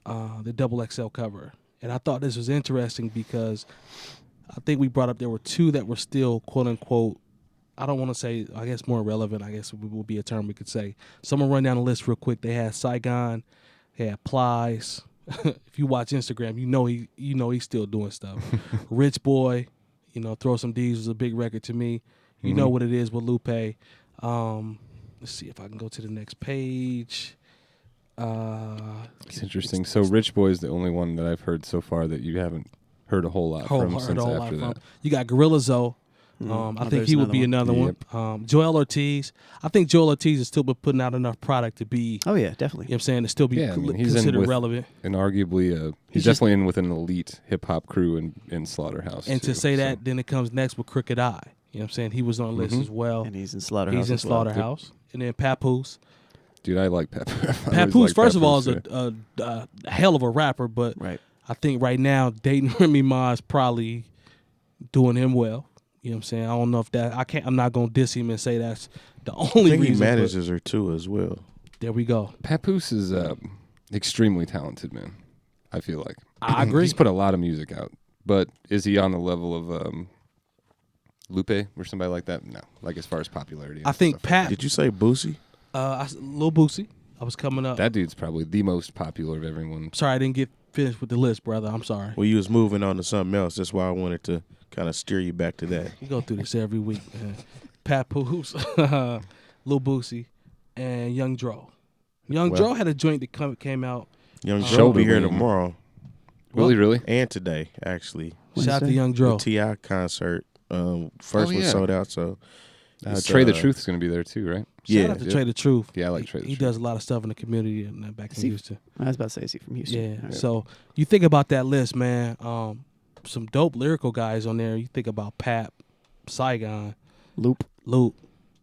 the XXL cover, and I thought this was interesting because I think we brought up there were two that were still quote unquote. I don't want to say, I guess more relevant, I guess would be a term we could say. So I'm going to run down the list real quick. They had Saigon, they had Plies. If you watch Instagram, you know he's still doing stuff. Rich Boy, you know, Throw Some D's was a big record to me. You know what it is with Lupe. Let's see if I can go to the next page. It's interesting. So Rich Boy is the only one that I've heard so far that you haven't heard a whole lot from since after that. You got Gorilla Zoe. I think he would be another one. Joel Ortiz. I think Joel Ortiz has still been putting out enough product to be. Oh yeah, definitely. You know what I'm saying? To still be he's considered relevant. And arguably, he's definitely in with an elite hip hop crew in Slaughterhouse. And too, to say that, then it comes next with Crooked Eye. You know what I'm saying? He was on the list as well. And he's in Slaughterhouse. And then Papoose. Dude, I like Papoose. Papoose, first of all, is a hell of a rapper, but Right. I think right now Dayton Remy Ma is probably doing him well. You know what I'm saying? I don't know if I'm not going to diss him and say that's the only I think reason. he manages her too as well. There we go. Papoose is extremely talented, man. I feel like. I agree. He's put a lot of music out, but is he on the level of Lupe or somebody like that? No. Like as far as popularity. I think Pat. Did you say Boosie? Lil Boosie. I was coming up. That dude's probably the most popular of everyone. Sorry, I didn't get finished with the list, brother. I'm sorry. Well, you was moving on to something else. That's why I wanted to kind of steer you back to that. We go through this every week, man. Papoose, Lil Boosie, and Young Dro. Dro had a joint that came out. Young Joe will be here Shoulder tomorrow. Will he really? And today, actually. Shout out to Young Dro. The T.I. concert. First one sold out, so. Trey the Truth is going to be there too, right? Shout out to Trey the Truth. Yeah, I like Trey the He Truth. does a lot of stuff in the community and back in Houston. I was about to say, is he from Houston? Yeah. All right. So you think about that list, man. Some dope lyrical guys on there. You think about Pap, Saigon, Lupe,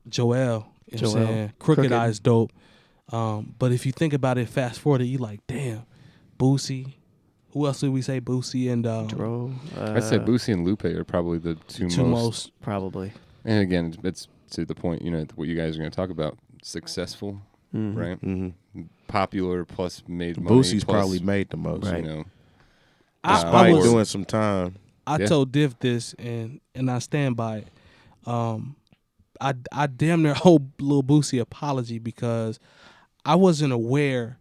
Joel. You know what I'm saying? Crooked Eye's dope. But if you think about it, fast forward, you like, damn, Boosie. Who else did we say? Boosie and Dro. I'd say Boosie and Lupe are probably the two most. Probably. And again, it's to the point, you know, what you guys are going to talk about. Successful, right? Mm-hmm. Popular plus made money. Boosie's plus, probably made the most. Right. You know, Despite doing some time. I told Diff this, and I stand by it. I damn near owe Lil Boosie apology because I wasn't aware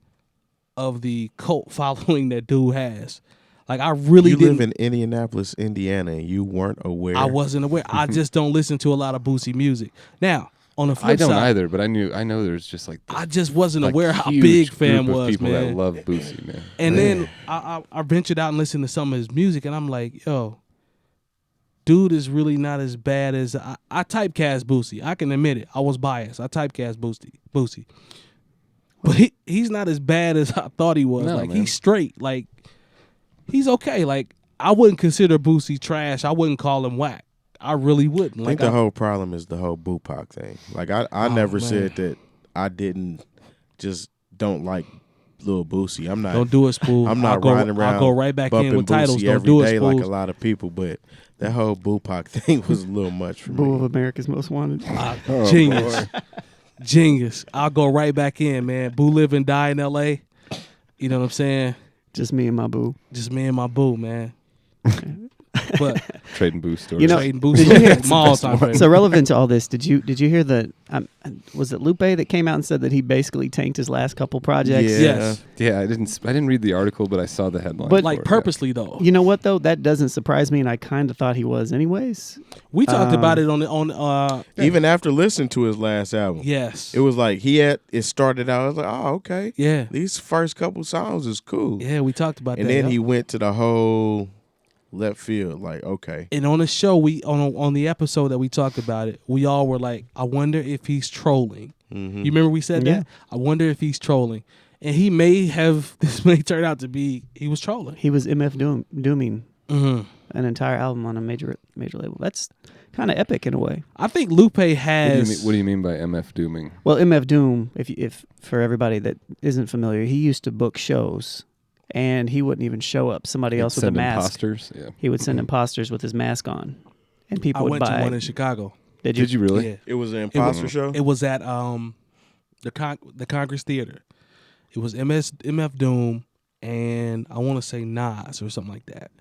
of the cult following that dude has. Like I really You live in Indianapolis, Indiana, and you weren't aware. I wasn't aware. I just don't listen to a lot of Boosie music. Now, on the flip I don't side, either, but I know there's just like this, I just wasn't like, aware how huge big fan group of was, people man. that love Boosie, man. And then I ventured out and listened to some of his music, and I'm like, yo, dude is really not as bad as I typecast Boosie. I can admit it. I was biased. I typecast Boosie. But he's not as bad as I thought he was. No, like man. he's straight. Like he's okay. Like I wouldn't consider Boosie trash. I wouldn't call him whack. I really wouldn't. I think the whole problem is the whole Bupac thing. Like I never said that I don't like Lil Boosie. I'm not. Don't do it, Spool. I'm not riding around. I'll go right back in bumping with titles. Boosie Don't every do it, day Spool. like a lot of people, but that whole Bupac thing was a little much for Bull of me. America's Most Wanted. Genius. Genius. I'll go right back in, man. Boo live and die in L.A. You know what I'm saying? Just me and my boo. Just me and my boo, man. But trading boost stores. You know, Trading boost did you hear- my all-time favorite. So relevant to all this, did you hear the? Was it Lupe that came out and said that he basically tanked his last couple projects? Yeah. Yes. Yeah, I didn't read the article, but I saw the headline. But- for Like it, purposely though. You know what though? That doesn't surprise me, and I kind of thought he was anyways. We talked about it on Even after listening to his last album, yes. it was like it started out. I was like, oh, okay. Yeah. These first couple songs is cool. Yeah, we talked about And that. then yeah. he went to the whole left field. Like, okay. And on the show, we on the episode that we talked about it, we all were like, I wonder if he's trolling. Mm-hmm. You remember we said Yeah. that? I wonder if he's trolling. And he may have, this may turn out to be, he was trolling. He was MF dooming Mm-hmm. an entire album on a major label. That's kind of epic in a way. I think Lupe has. What do you mean by MF dooming? Well, MF Doom, if for everybody that isn't familiar, he used to book shows, and he wouldn't even show up. Somebody else with a Send mask. imposters? Yeah. He would send imposters with his mask on, and I people would went buy. to one in Chicago. Did you? Did you really? Yeah. It was an imposter show. It was at the Congress Theater. It was MF Doom and I want to say Nas or something like that.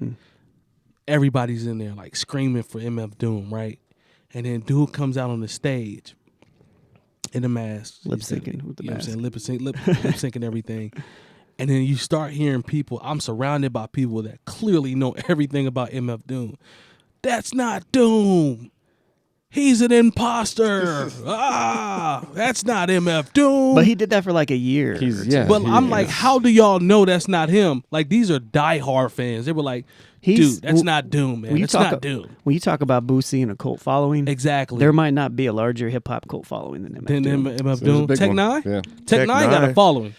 Everybody's in there like screaming for MF Doom, right? And then dude comes out on the stage in the mask, Lip syncing with the you know mask. what I'm saying, lip syncing everything. And then you start hearing people. I'm surrounded by people that clearly know everything about MF Doom. That's not Doom. He's an imposter. That's not MF Doom. But he did that for like a year. But I'm like, how do y'all know that's not him? Like, these are diehard fans. They were like, dude, that's not Doom, man. It's not Doom. When you talk about Boosie and a cult following, Exactly. there might not be a larger hip hop cult following than MF Doom. MF Doom. Tech Nine? Yeah. Tech Nine got a following.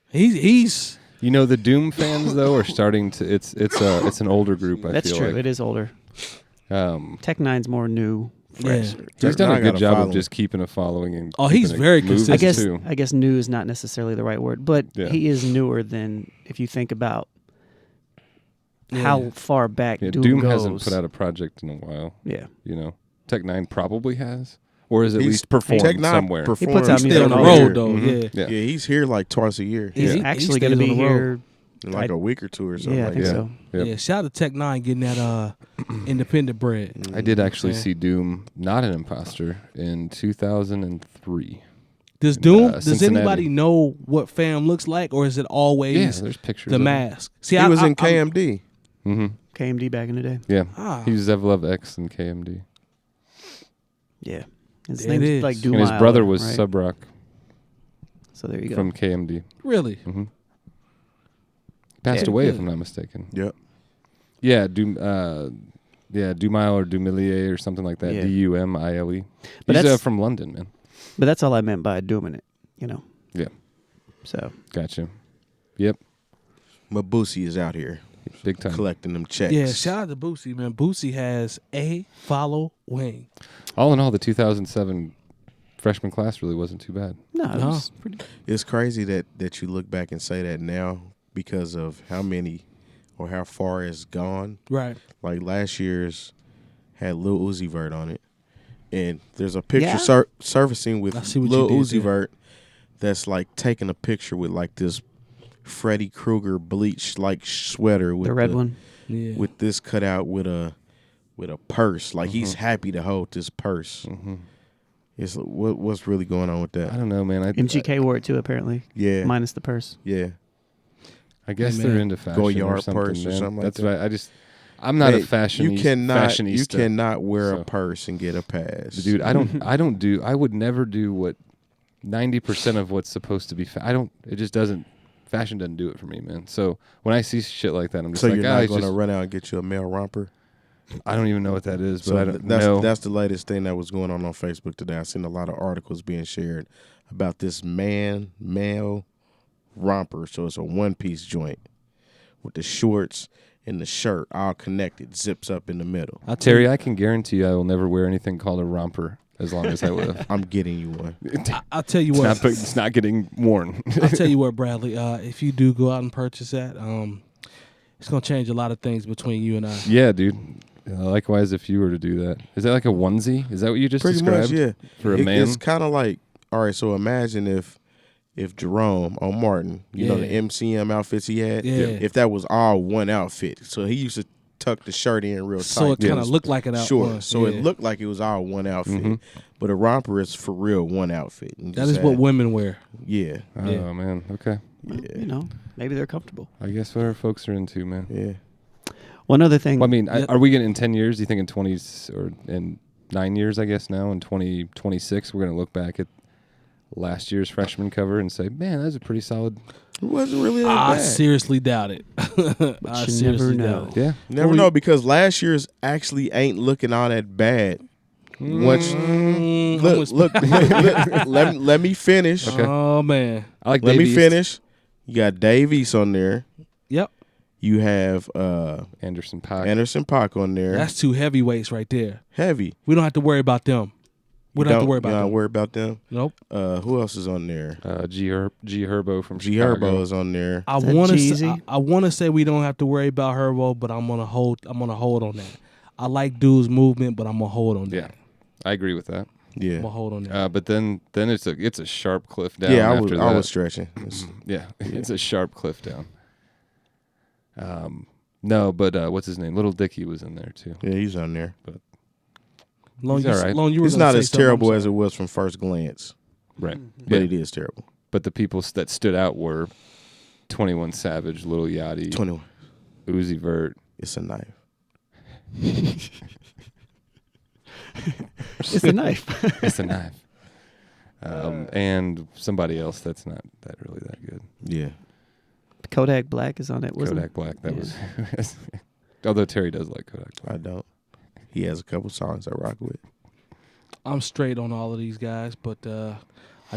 He's You know, the Doom fans though are starting to. It's an older group. I That's feel true. like. It is older. Tech Nine's more new. Fresh. Yeah. He's done a Nine got good a job of following. just keeping a following and. Oh, he's keeping it very moving, consistent. I guess new is not necessarily the right word, but Yeah. he is newer than if you think about Yeah. how far back Yeah, Doom Doom goes. hasn't put out a project in a while. Yeah. You know, Tech Nine probably has, or is at He's- least performed Tech Nine somewhere. performs He puts out He's music still on the every road year. though. Mhm. Yeah. Yeah, he's here like twice a year. He's he actually going to stays be on the road. here. In like a week or two or something Yeah, I like think that. so. Yep. Yeah, shout out to Tech Nine getting that independent bread. I did actually Yeah. see Doom, not an imposter, in 2003. Does Doom? Cincinnati. Does anybody know what Fam looks like, or is it always Yeah, there's pictures. the of mask? See, He was in KMD. Mm-hmm. KMD back in the day. Yeah, Ah. he was Zevlov X in KMD, Yeah. His There it name's is. like Doom. and his brother was right? Sub Rock So there you go. from KMD. Really? Mm-hmm. Passed Yeah. away, if I'm not mistaken. Yep. Yeah, Dumile or Dumilier or something like that. Yeah. Dumile. But He's that's- from London, man. But that's all I meant by dooming it, you know. Yeah. So Gotcha. Yep, Mabusi is out here big time. collecting them checks. Yeah. Shout out to Boosie, man. Boosie has a following. All in all, the 2007 freshman class really wasn't too bad. no, it No. was pretty. It's crazy that you look back and say that now because of how many or how far it's gone. Right. Like last year's had Lil Uzi Vert on it. And there's a picture Yeah. surfacing with I see what Lil you did Uzi there. Vert that's like taking a picture with like this Freddy Krueger bleach like sweater with The red one. Yeah. with this cut out with a purse. Like he's Mm-hmm. happy to hold this purse. It's what's really going on with I that? don't know, man. MGK wore it too, apparently. Yeah, Minus the purse. yeah. I guess Hey, they're man. into fashion Goyard or something. purse or man. something like That's that. right. I'm not Hey, a fashion. You cannot fashionista. wear so. a purse and get a pass, Dude, I would never do what 90% of what's supposed to be. It just doesn't. Fashion doesn't do it for me, man. So when I see shit like that, I'm just So like, you're not guys, going to run out and get you a male romper. I don't even know what that is, but So I don't know. that's the latest thing that was going on Facebook today. I've seen a lot of articles being shared about this male romper. So it's a one-piece joint with the shorts and the shirt all connected, zips up in the middle. Terry, I can guarantee you I will never wear anything called a romper as long as I live. I'm getting you one. I'll tell you what. It's not getting worn. I'll tell you what, Bradley. If you do go out and purchase that, it's gonna change a lot of things between you and I. Yeah, dude. Likewise, if you were to do that, is that like a onesie? Is that what you just Pretty described? much, yeah. For a man, It's kind of like, all right, so imagine if Jerome on Martin, you know, the Yeah. MCM outfits he had, Yeah. if that was all one outfit. So he used to tucked the shirt in real tight. So it kind of looked like an outfit. Sure. So it looked like it was all one outfit. But a romper is for real one outfit. That is what women wear. Yeah. Oh, man. Okay. Well, you know, maybe they're comfortable. I guess whatever folks are into, man. Yeah. One other thing. Well, I mean, are we going to, in 10 years, do you think in 20s or in 9 years, I guess now, in 2026, we're going to look back at last year's freshman cover and say, man, that's a pretty solid. It wasn't really that I bad. seriously doubt it. I you seriously never know. doubt it. Yeah. Never know, because last year's actually ain't looking all that bad. Once look, let me finish. Okay. Oh man, I like Let Dave me East. finish. You got Dave East on there. yep, You have Anderson Paak. Anderson Paak on there. that's two heavyweights right there. Heavy. We don't have to worry about them. We don't have to worry about you don't them. worry about them. Nope. Who else is on there? G Herbo from G Chicago. Herbo is on there. I Is that want to. Jeezy? I want to say we don't have to worry about Herbo, but I'm gonna hold on that. I like dude's movement, but I'm gonna hold on that. Yeah, I agree with that. Yeah. I'm gonna hold on that. But then it's a sharp cliff down. Yeah, after I that. was stretching. Yeah, it's a sharp cliff down. No, but what's his name? Little Dicky was in there too. Yeah, he's on there. Lone, he's you, all right. Lone, you were It's gonna not say as something, terrible I'm as it sorry. was from first glance, Right. but Yeah. it is terrible. But the people that stood out were 21 Savage, Lil Yachty, 21. Uzi Vert. It's a knife. It's a knife. It's a knife. And somebody else that's not that really that good. Yeah. Kodak Black is on it, wasn't Kodak Black. That Yeah. was. Although Terry does like Kodak Black. I don't. He has a couple songs I rock with. I'm straight on all of these guys, but I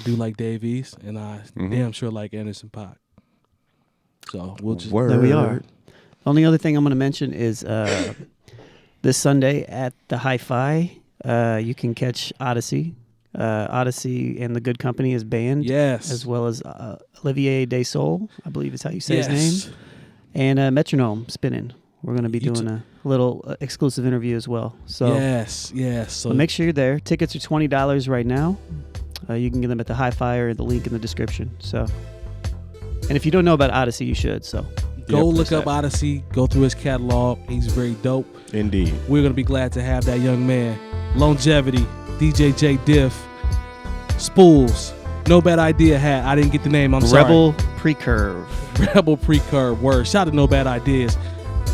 do like Dave East, and I damn sure like Anderson Paak. So we'll just Word. There we are. Only other thing I'm going to mention is this Sunday at the Hi-Fi, you can catch Odyssey. Odyssey and the Good Company is band. yes, As well as Olivier Desol, I believe is how you say yes. his name. And Metronome spinning. We're going to be doing a little exclusive interview as well. So yes. So but make sure you're there. Tickets are $20 right now. You can get them at the Hi-Fi or the link in the description. So, and if you don't know about Odyssey, you should. So go look up Odyssey. Go through his catalog. He's very dope. Indeed. We're gonna be glad to have that young man. Longevity, DJ Jay Diff, Spools, No Bad Idea hat. I didn't get the name. I'm Rebel Precurve. sorry. Rebel Precurve. Word. Shout out to No Bad Ideas.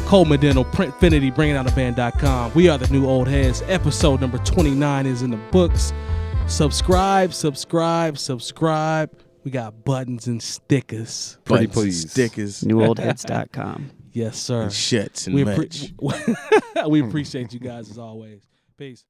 Cole Medino, Printfinity, bringingoutaband.com. We are the new old heads. Episode number 29 is in the books. Subscribe. We got buttons and stickers. Pretty Buttons and please. Stickers. NewOldHeads.com. Yes, sir. And shits and We, merch. we appreciate you guys as always. Peace.